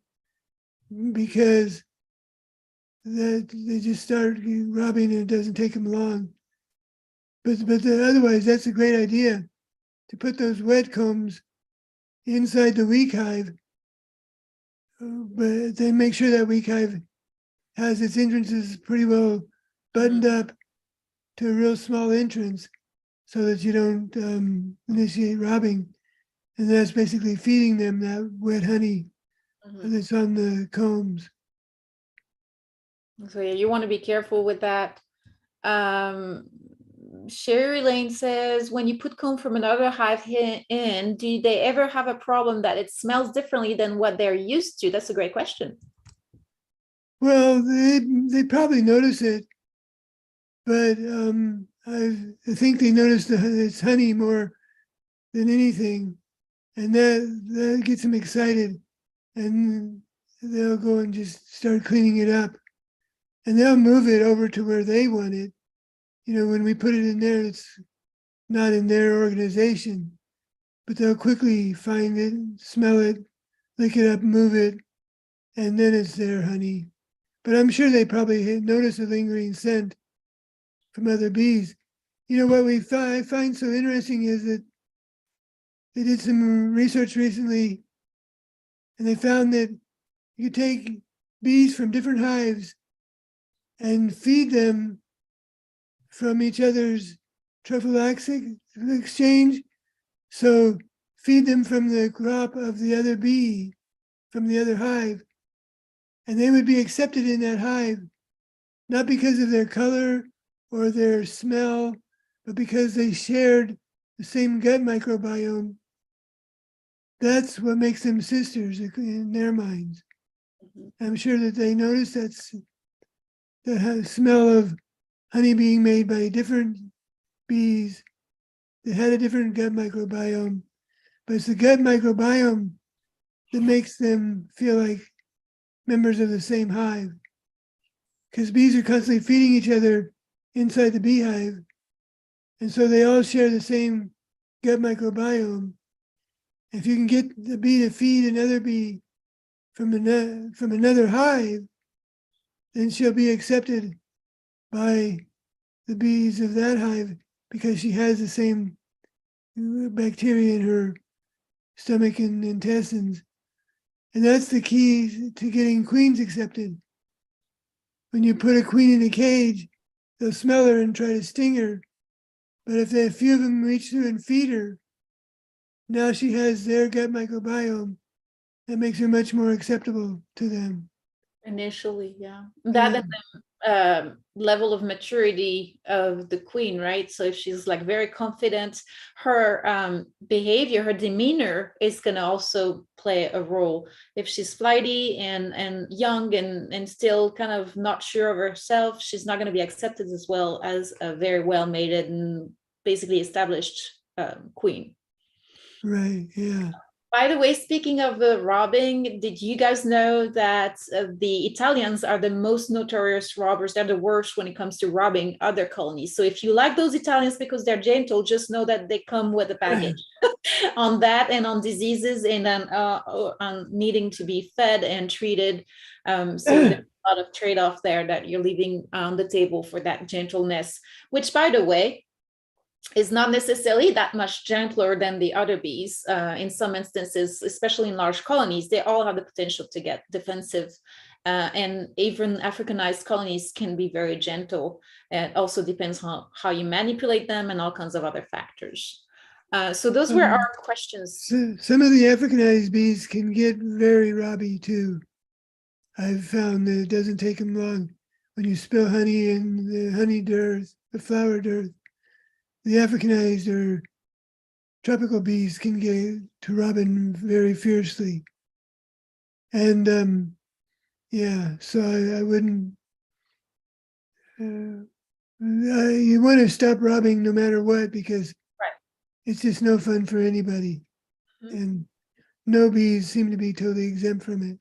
because that they just start robbing, and it doesn't take them long. But otherwise, that's a great idea, to put those wet combs inside the weak hive. But then make sure that weak hive has its entrances pretty well buttoned up to a real small entrance, so that you don't initiate robbing. And that's basically feeding them that wet honey that's on the combs. So yeah, you want to be careful with that. Sherry Lane says, when you put comb from another hive in, do they ever have a problem that it smells differently than what they're used to? That's a great question. Well, they probably notice it, but I think they notice it's honey more than anything, and that gets them excited, and they'll go and just start cleaning it up, and they'll move it over to where they want it. When we put it in there, it's not in their organization, but they'll quickly find it, smell it, lick it up, move it, and then it's their honey. But I'm sure they probably notice a lingering scent from other bees. What I find so interesting is that they did some research recently, and they found that you take bees from different hives and feed them from each other's trophallaxic exchange. So feed them from the crop of the other bee from the other hive, and they would be accepted in that hive, not because of their color or their smell, but because they shared the same gut microbiome. That's what makes them sisters in their minds. I'm sure that they notice that's the smell of honey being made by different bees that had a different gut microbiome. But it's the gut microbiome that makes them feel like members of the same hive. Because bees are constantly feeding each other inside the beehive. And so they all share the same gut microbiome. If you can get the bee to feed another bee from another hive, then she'll be accepted by the bees of that hive because she has the same bacteria in her stomach and intestines. And that's the key to getting queens accepted. When you put a queen in a cage, they'll smell her and try to sting her. But if a few of them reach through and feed her, now she has their gut microbiome. That makes her much more acceptable to them. Initially, yeah. That and the level of maturity of the queen, right? So if she's like very confident, her behavior, her demeanor is going to also play a role. If she's flighty and young and still kind of not sure of herself, she's not going to be accepted as well as a very well mated and basically established queen. Right, yeah. By the way, speaking of the robbing, did you guys know that the Italians are the most notorious robbers? They're the worst when it comes to robbing other colonies. So if you like those Italians because they're gentle, just know that they come with a package on that and on diseases and on needing to be fed and treated. So there's a lot of trade-off there that you're leaving on the table for that gentleness, which, by the way, is not necessarily that much gentler than the other bees. In some instances, especially in large colonies, they all have the potential to get defensive. And even Africanized colonies can be very gentle. It also depends on how you manipulate them and all kinds of other factors. So those were our questions. Some of the Africanized bees can get very robby too. I've found that it doesn't take them long. When you spill honey in the honey dearth, the flower dearth, the Africanized or tropical bees can get to robin very fiercely. And yeah, so I wouldn't, you want to stop robbing no matter what, because it's just no fun for anybody. And no bees seem to be totally exempt from it.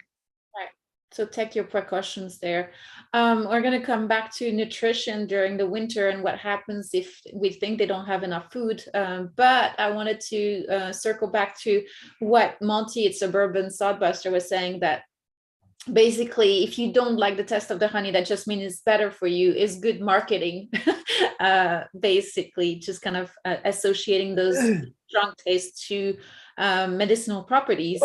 So take your precautions there. We're going to come back to nutrition during the winter and what happens if we think they don't have enough food. But I wanted to circle back to what Monty at Suburban Sodbuster was saying, that basically, if you don't like the taste of the honey, that just means it's better for you, is good marketing. Basically, just kind of associating those strong tastes to medicinal properties.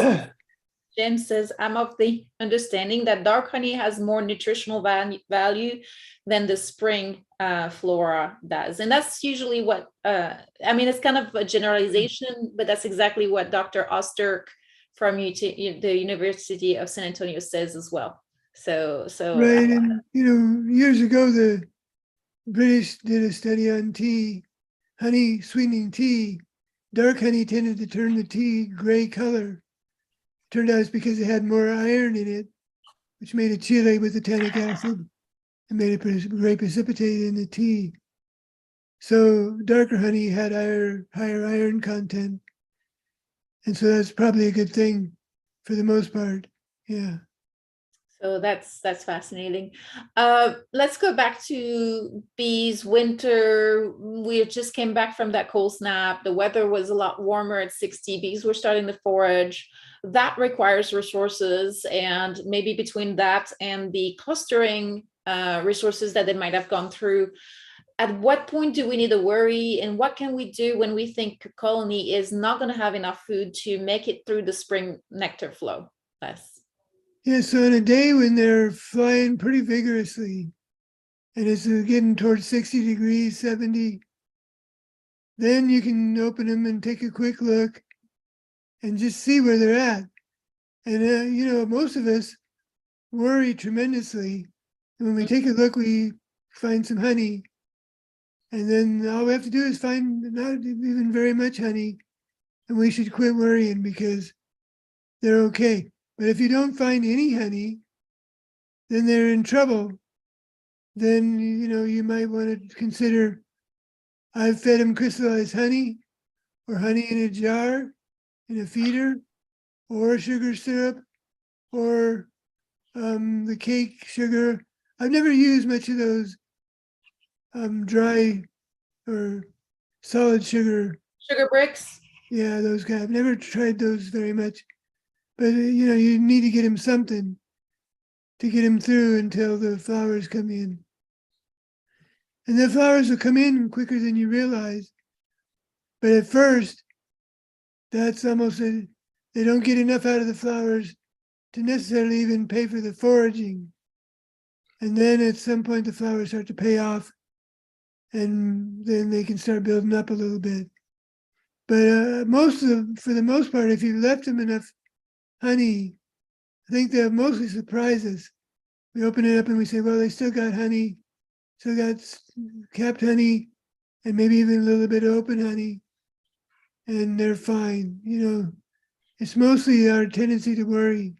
James says, I'm of the understanding that dark honey has more nutritional value than the spring flora does. And that's usually what, I mean, it's kind of a generalization, but that's exactly what Dr. Osterk from the University of San Antonio says as well. So right. And, years ago, the British did a study on tea, honey sweetening tea. Dark honey tended to turn the tea gray color. Turned out it's because it had more iron in it, which made it chelate with the tannic acid and made it very precipitated in the tea. So darker honey had higher iron content. And so that's probably a good thing for the most part. Yeah. So that's fascinating. Let's go back to bees. Winter, we just came back from that cold snap. The weather was a lot warmer at 60. Bees were starting to forage. That requires resources, and maybe between that and the clustering resources that they might have gone through, at what point do we need to worry, and what can we do when we think a colony is not going to have enough food to make it through the spring nectar flow? Yeah, so on a day when they're flying pretty vigorously and it's getting towards 60 degrees, 70, then you can open them and take a quick look and just see where they're at. And, most of us worry tremendously. And when we take a look, we find some honey. And then all we have to do is find not even very much honey. And we should quit worrying because they're okay. But if you don't find any honey, then they're in trouble. Then, you might want to consider, I've fed them crystallized honey or honey in a jar, in a feeder, or sugar syrup, or the cake sugar. I've never used much of those dry or solid sugar Sugar bricks. Yeah, those guys. I've never tried those very much, but you need to get him something to get him through until the flowers come in. And the flowers will come in quicker than you realize. But at first, that's almost they don't get enough out of the flowers to necessarily even pay for the foraging. And then at some point, the flowers start to pay off, and then they can start building up a little bit. But for the most part, if you left them enough honey, I think they'll mostly surprise us. We open it up and we say, well, they still got honey, still got capped honey, and maybe even a little bit of open honey, and they're fine. It's mostly our tendency to worry.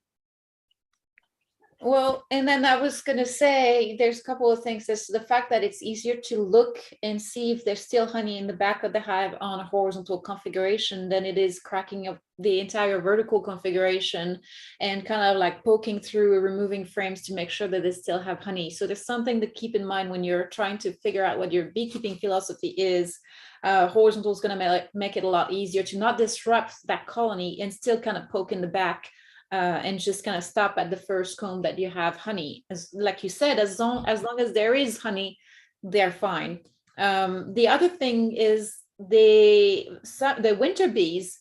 Well, and then I was going to say there's a couple of things. There's the fact that it's easier to look and see if there's still honey in the back of the hive on a horizontal configuration than it is cracking up the entire vertical configuration and kind of like poking through or removing frames to make sure that they still have honey. So there's something to keep in mind when you're trying to figure out what your beekeeping philosophy is. Horizontal is going to make it a lot easier to not disrupt that colony and still kind of poke in the back. And just kind of stop at the first comb that you have honey. Like you said, as long as there is honey, they're fine. The other thing is the winter bees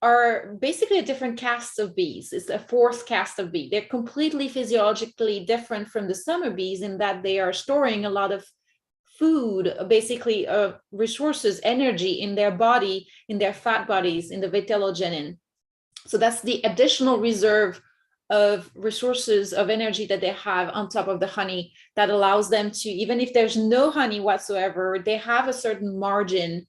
are basically a different caste of bees. It's a fourth caste of bee. They're completely physiologically different from the summer bees in that they are storing a lot of food, basically resources, energy in their body, in their fat bodies, in the vitellogenin. So that's the additional reserve of resources of energy that they have on top of the honey that allows them to, even if there's no honey whatsoever, they have a certain margin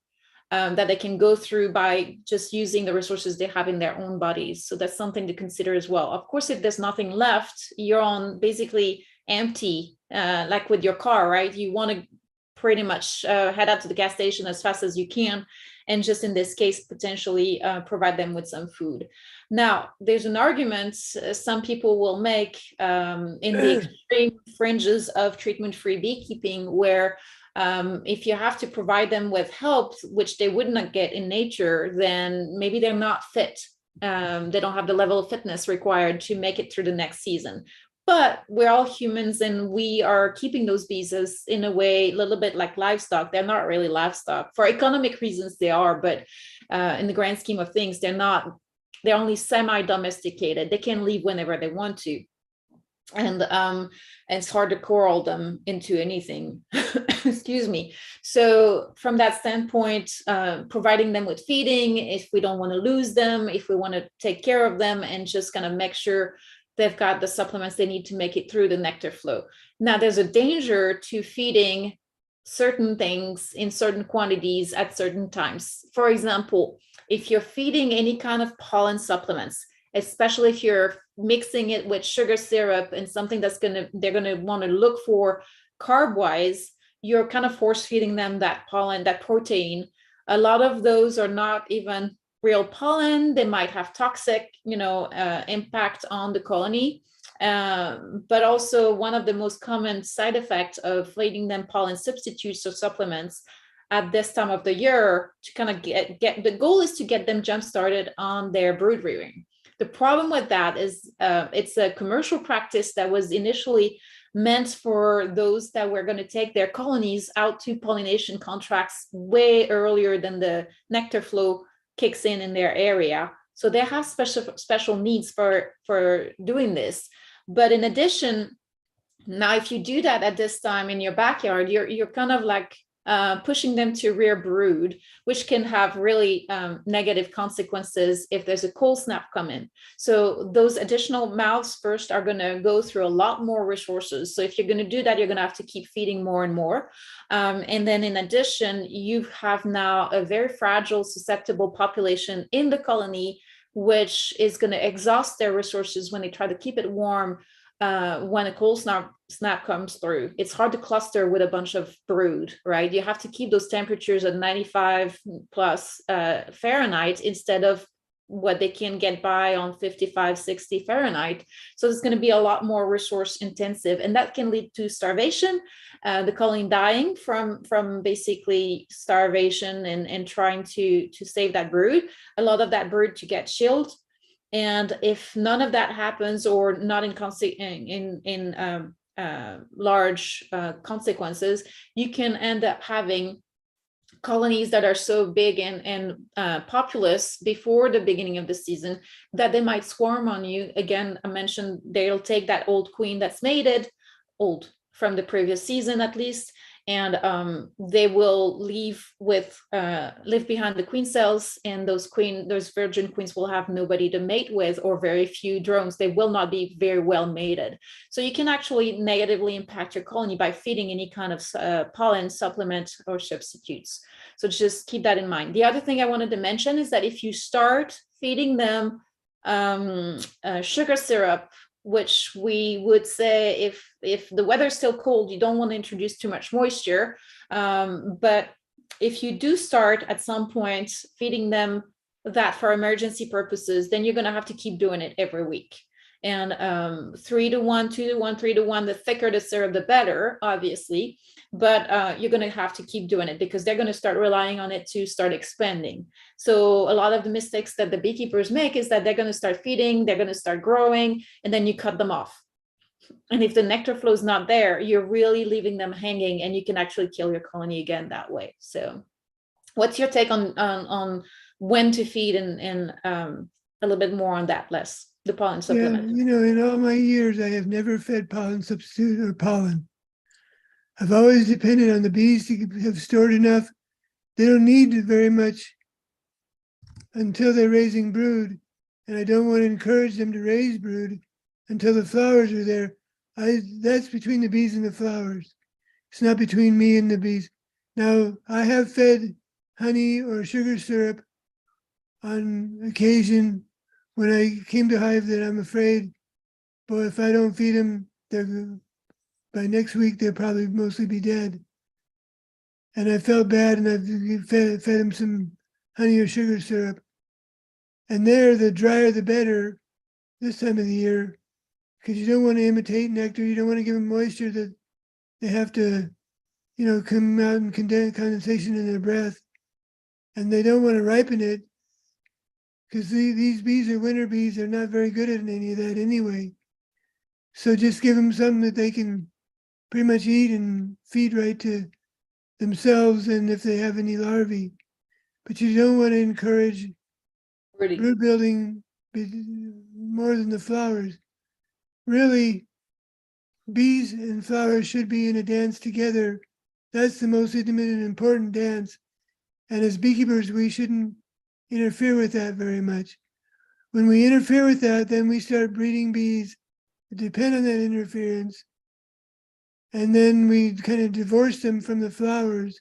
that they can go through by just using the resources they have in their own bodies. So that's something to consider as well. Of course, if there's nothing left, you're on basically empty, like with your car, right? You want to pretty much head out to the gas station as fast as you can, and just in this case, potentially provide them with some food. Now, there's an argument some people will make in the extreme fringes of treatment-free beekeeping, where if you have to provide them with help, which they would not get in nature, then maybe they're not fit. They don't have the level of fitness required to make it through the next season. But we're all humans, and we are keeping those bees as, in a way, a little bit like livestock. They're not really livestock. For economic reasons, they are, but in the grand scheme of things, they're not. They're only semi-domesticated. They can leave whenever they want to. And it's hard to corral them into anything. Excuse me. So from that standpoint, providing them with feeding, if we don't want to lose them, if we want to take care of them and just kind of make sure they've got the supplements they need to make it through the nectar flow. Now, there's a danger to feeding certain things in certain quantities at certain times. For example, if you're feeding any kind of pollen supplements, especially if you're mixing it with sugar syrup and something they're gonna want to look for carb-wise, you're kind of force feeding them that pollen, that protein. A lot of those are not even real pollen. They might have toxic, impact on the colony. But also one of the most common side effects of feeding them pollen substitutes or supplements at this time of the year to kind of get the goal is to get them jump started on their brood rearing. The problem with that is it's a commercial practice that was initially meant for those that were going to take their colonies out to pollination contracts way earlier than the nectar flow kicks in their area. So they have special needs for doing this. But in addition, now if you do that at this time in your backyard, you're kind of like pushing them to rear brood, which can have really negative consequences if there's a cold snap coming. So those additional mouths first are going to go through a lot more resources. So if you're going to do that, you're going to have to keep feeding more and more. And then in addition, you have now a very fragile, susceptible population in the colony, which is going to exhaust their resources when they try to keep it warm. When a cold snap comes through, it's hard to cluster with a bunch of brood, right? You have to keep those temperatures at 95 plus Fahrenheit instead of what they can get by on 55, 60 Fahrenheit. So it's going to be a lot more resource intensive, and that can lead to starvation, the colony dying from basically starvation and trying to save that brood, a lot of that brood to get chilled. And if none of that happens, or not in large consequences, you can end up having colonies that are so big and populous before the beginning of the season that they might swarm on you. Again, I mentioned they'll take that old queen that's mated, old from the previous season at least, and they will leave behind the queen cells, and those virgin queens will have nobody to mate with, or very few drones. They will not be very well mated. So you can actually negatively impact your colony by feeding any kind of pollen supplement or substitutes. So just keep that in mind. The other thing I wanted to mention is that if you start feeding them sugar syrup, which we would say if the weather's still cold, you don't want to introduce too much moisture. But if you do start at some point feeding them that for emergency purposes, then you're going to have to keep doing it every week. And 3-to-1, 2-to-1, 3-to-1, the thicker the syrup, the better, obviously. But you're going to have to keep doing it, because they're going to start relying on it to start expanding. So a lot of the mistakes that the beekeepers make is that they're going to start feeding, they're going to start growing, and then you cut them off. And if the nectar flow is not there, you're really leaving them hanging, and you can actually kill your colony again that way. So what's your take on when to feed, and a little bit more on that, Les, the pollen supplement? Yeah, in all my years, I have never fed pollen substitute or pollen. I've always depended on the bees to have stored enough. They don't need very much until they're raising brood, and I don't want to encourage them to raise brood until the flowers are there. That's between the bees and the flowers. It's not between me and the bees. Now, I have fed honey or sugar syrup on occasion when I came to hive that I'm afraid, but if I don't feed them, by next week they'll probably mostly be dead. And I felt bad, and I've fed them some honey or sugar syrup. And the drier the better this time of the year, because you don't want to imitate nectar. You don't want to give them moisture that they have to, come out in condensation in their breath. And they don't want to ripen it, because these bees are winter bees. They're not very good at any of that anyway. So just give them something that they can pretty much eat and feed right to themselves, and if they have any larvae. But you don't want to encourage brood building more than the flowers. Really, bees and flowers should be in a dance together. That's the most intimate and important dance. And as beekeepers, we shouldn't interfere with that very much. When we interfere with that, then we start breeding bees that depend on that interference. And then we kind of divorce them from the flowers,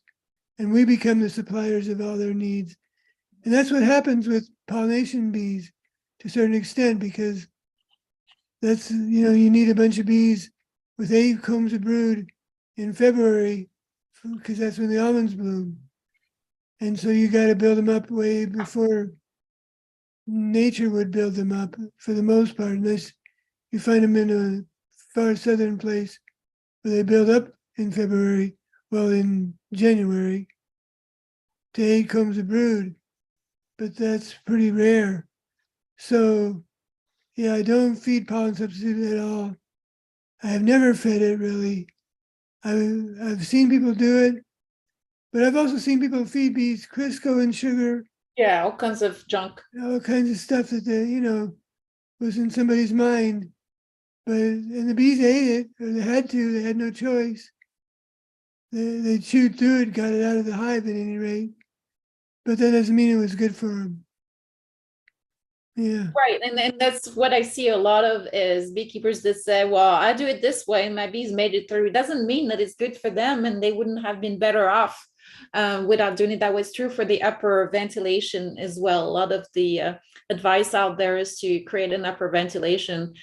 and we become the suppliers of all their needs. And that's what happens with pollination bees to a certain extent, because that's, you need a bunch of bees with 8 combs of brood in February, because that's when the almonds bloom. And so you got to build them up way before nature would build them up, for the most part, unless you find them in a far southern place where they build up in January to 8 combs of brood. But that's pretty rare. So, yeah, I don't feed pollen substitute at all. I have never fed it, really. I've seen people do it, but I've also seen people feed bees Crisco and sugar. Yeah, all kinds of junk. All kinds of stuff that was in somebody's mind. And the bees ate it, or they had to. They had no choice. They chewed through it, got it out of the hive at any rate. But that doesn't mean it was good for them. Yeah. Right. And that's what I see a lot of is beekeepers that say, well, I do it this way and my bees made it through. It doesn't mean that it's good for them, and they wouldn't have been better off without doing it that way. It's true for the upper ventilation as well. A lot of the advice out there is to create an upper ventilation.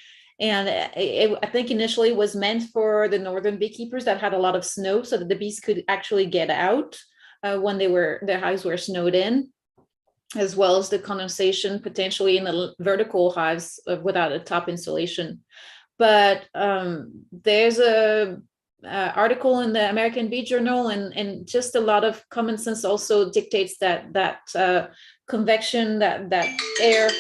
And I think initially it was meant for the northern beekeepers that had a lot of snow, so that the bees could actually get out when their hives were snowed in. as well as the condensation potentially in the vertical hives without a top insulation. But there's a article in the American Bee Journal, and just a lot of common sense also dictates that convection, that air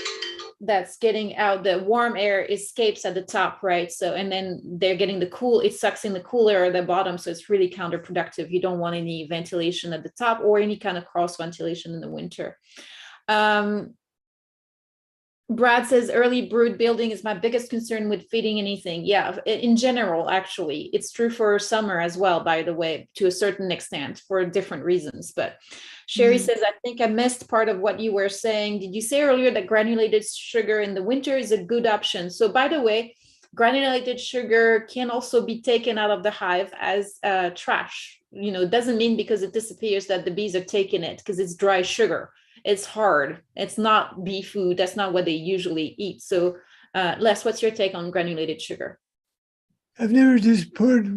that's getting out, the warm air escapes at the top, right? So, and then they're getting the cool, it sucks in the cool air at the bottom. So it's really counterproductive. You don't want any ventilation at the top or any kind of cross ventilation in the winter. Brad says early brood building is my biggest concern with feeding anything. Yeah, in general, actually, it's true for summer as well, by the way, to a certain extent for different reasons. But Sherry says, I think I missed part of what you were saying. Did you say earlier that granulated sugar in the winter is a good option? So by the way, granulated sugar can also be taken out of the hive as trash. You know, it doesn't mean because it disappears that the bees are taking it, because it's dry sugar. It's hard. It's not bee food. That's not what they usually eat. So Les, what's your take on granulated sugar? I've never just poured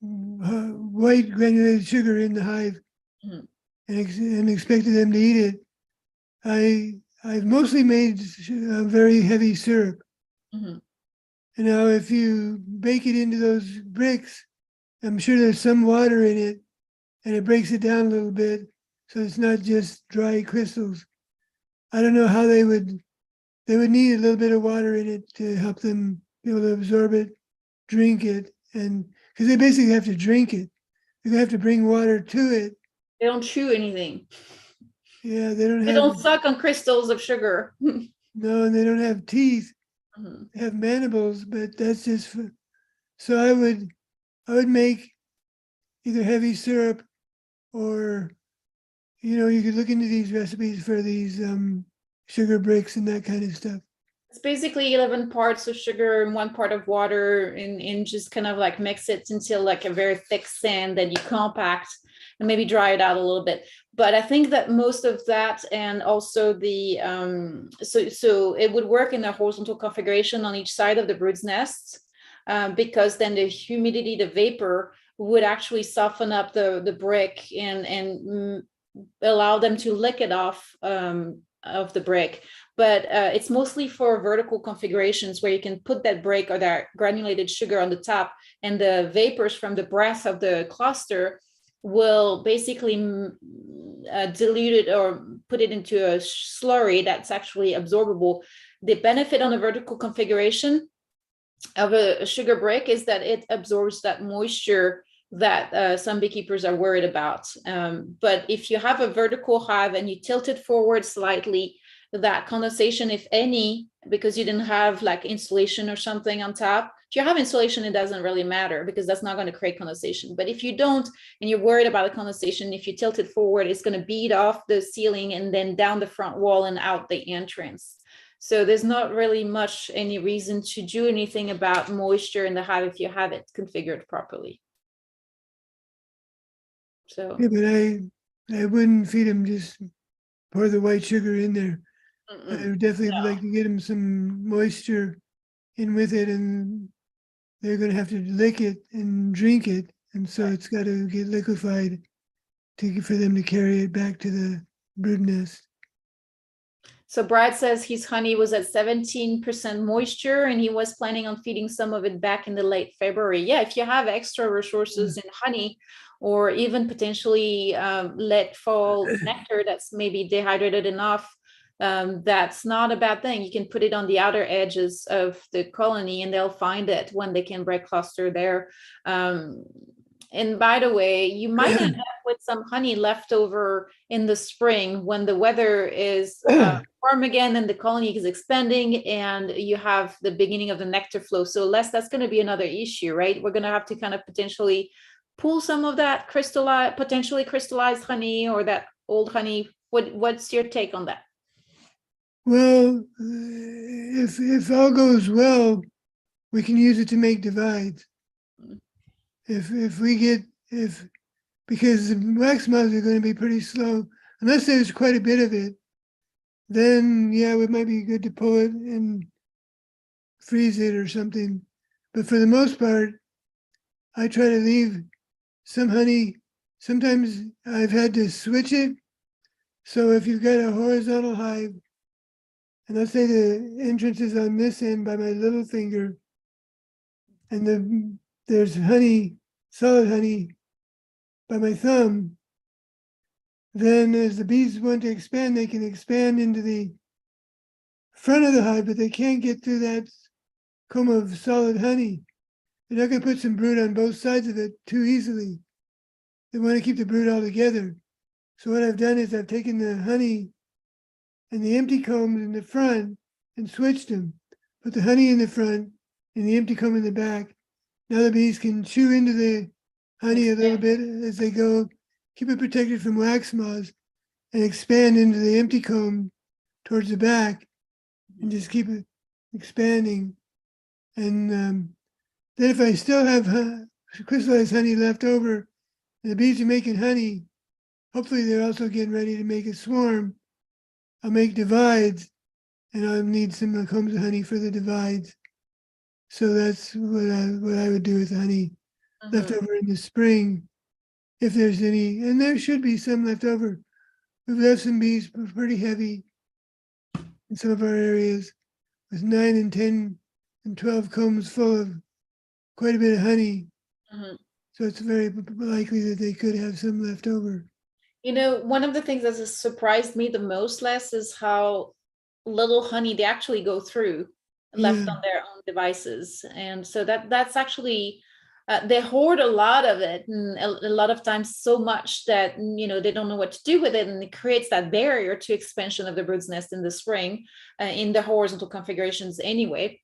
white granulated sugar in the hive and expected them to eat it. I've mostly made a very heavy syrup. And now if you bake it into those bricks, I'm sure there's some water in it and it breaks it down a little bit. So it's not just dry crystals. I don't know how they would need a little bit of water in it to help them be able to absorb it, drink it, and because they basically have to drink it. They're gonna have to bring water to it. They don't chew anything. Yeah, they don't don't suck on crystals of sugar. No, and they don't have teeth. They have mandibles, but that's just for, so I would make either heavy syrup or, you know, you could look into these recipes for these sugar bricks and that kind of stuff. It's basically 11 parts of sugar and 1 part of water, and just kind of like mix it until like a very thick sand that you compact and maybe dry it out a little bit. But I think that most of that, and also the so it would work in a horizontal configuration on each side of the brood's nests, because then the humidity, the vapor, would actually soften up the brick and allow them to lick it off of the brick. But it's mostly for vertical configurations where you can put that brick or that granulated sugar on the top, and the vapors from the breath of the cluster will basically dilute it or put it into a slurry that's actually absorbable. The benefit on a vertical configuration of a sugar brick is that it absorbs that moisture that some beekeepers are worried about. But if you have a vertical hive and you tilt it forward slightly, that condensation, if any, because you didn't have like insulation or something on top, if you have insulation, it doesn't really matter because that's not going to create condensation. But if you don't, and you're worried about the condensation, if you tilt it forward, it's going to bead off the ceiling and then down the front wall and out the entrance. So there's not really much any reason to do anything about moisture in the hive if you have it configured properly. So yeah, but I wouldn't feed them just pour the white sugar in there. I would definitely like to get them some moisture in with it, and they're going to have to lick it and drink it, and so it's got to get liquefied for them to carry it back to the brood nest. So Brad says his honey was at 17% moisture and he was planning on feeding some of it back in the late February. Yeah, if you have extra resources in honey, or even potentially let fall nectar that's maybe dehydrated enough, that's not a bad thing. You can put it on the outer edges of the colony and they'll find it when they can break cluster there. And by the way, you might end up with some honey left over in the spring when the weather is warm again and the colony is expanding and you have the beginning of the nectar flow. So that's going to be another issue, right? We're going to have to kind of potentially pull some of that potentially crystallized honey or that old honey. What's your take on that? Well, if all goes well, we can use it to make divides. Because the wax moths are going to be pretty slow, unless there's quite a bit of it, then yeah, it might be good to pull it and freeze it or something. But for the most part, I try to leave some honey. Sometimes I've had to switch it. So if you've got a horizontal hive, and let's say the entrance is on this end by my little finger, and there's honey, solid honey, by my thumb, then as the bees want to expand, they can expand into the front of the hive, but they can't get through that comb of solid honey. They're not going to put some brood on both sides of it too easily. They want to keep the brood all together. So what I've done is I've taken the honey and the empty combs in the front and switched them. Put the honey in the front and the empty comb in the back. Now the bees can chew into the honey a little bit as they go, keep it protected from wax moths, and expand into the empty comb towards the back and just keep it expanding. And then if I still have crystallized honey left over, and the bees are making honey, hopefully they're also getting ready to make a swarm. I'll make divides, and I'll need some combs of honey for the divides. So that's what I would do with honey left over in the spring, if there's any, and there should be some left over. We've left some bees pretty heavy in some of our areas with 9 and 10 and 12 combs full of quite a bit of honey. So it's very likely that they could have some left over. You know, one of the things that has surprised me the most, Les, is how little honey they actually go through left on their own devices. And so that's actually, they hoard a lot of it, and a lot of times so much that, you know, they don't know what to do with it. And it creates that barrier to expansion of the bird's nest in the spring, in the horizontal configurations anyway.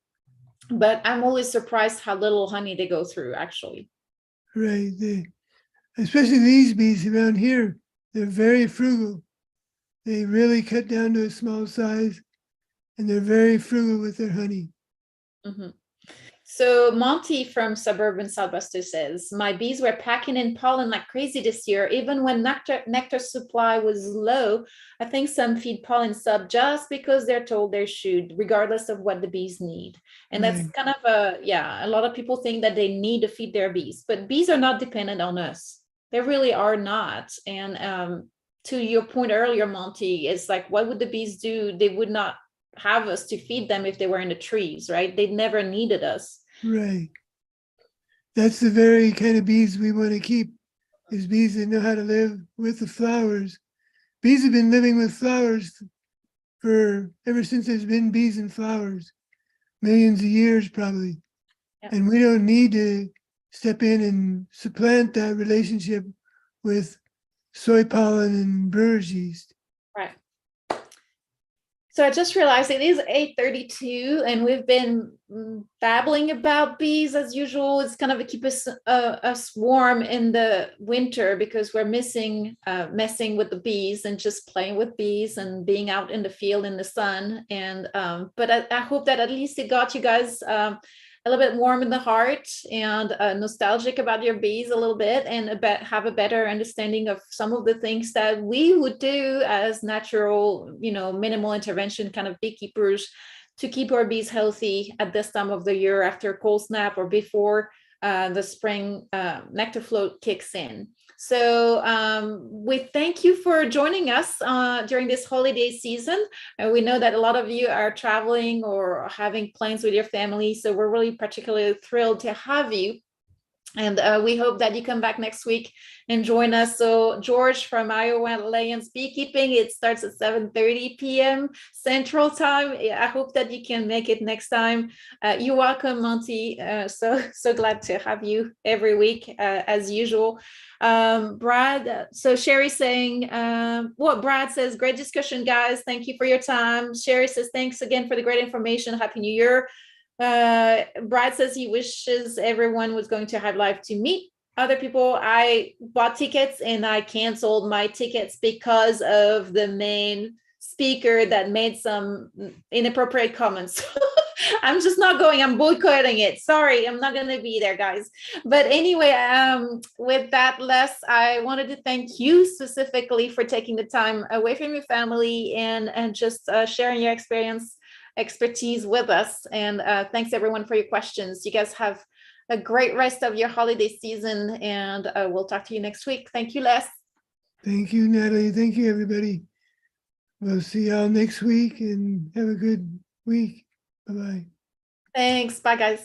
But I'm always surprised how little honey they go through, actually. Right. Especially these bees around here, they're very frugal. They really cut down to a small size, and they're very frugal with their honey. So Monty from Suburban Southwester says, my bees were packing in pollen like crazy this year, even when nectar supply was low. I think some feed pollen sub just because they're told they should, regardless of what the bees need. And that's kind of a lot of people think that they need to feed their bees, but bees are not dependent on us. They really are not. And to your point earlier, Monty, it's like, what would the bees do? They would not have us to feed them if they were in the trees, right? They never needed us. Right. That's the very kind of bees we want to keep, is bees that know how to live with the flowers. Bees have been living with flowers for ever since there's been bees and flowers, millions of years probably. And we don't need to step in and supplant that relationship with soy pollen and brewer's yeast. Right. So I just realized it is 8:32, and we've been babbling about bees as usual. It's kind of to keep us warm in the winter, because we're missing messing with the bees and just playing with bees and being out in the field in the sun. And but I hope that at least it got you guys a little bit warm in the heart and nostalgic about your bees a little bit, and have a better understanding of some of the things that we would do as natural, you know, minimal intervention kind of beekeepers to keep our bees healthy at this time of the year after a cold snap or before the spring nectar float kicks in. So we thank you for joining us during this holiday season. We know that a lot of you are traveling or having plans with your family, so we're really particularly thrilled to have you. And we hope that you come back next week and join us. So George from Iowa Alliance Beekeeping, it starts at 7:30 p.m. Central Time. I hope that you can make it next time. You're welcome, Monty. So glad to have you every week, as usual. Brad, so Sherry saying, what Brad says, great discussion, guys. Thank you for your time. Sherry says, thanks again for the great information. Happy New Year. Brad says he wishes everyone was going to Hive Life to meet other people. I bought tickets and I canceled my tickets because of the main speaker that made some inappropriate comments. I'm just not going. I'm boycotting it. Sorry, I'm not going to be there, guys. But anyway, with that, Les, I wanted to thank you specifically for taking the time away from your family and just sharing your expertise with us. And thanks everyone for your questions. You guys have a great rest of your holiday season, and we'll talk to you next week. Thank you, Les. Thank you, Natalie. Thank you, everybody. We'll see y'all next week and have a good week. Bye-bye. Thanks. Bye, guys.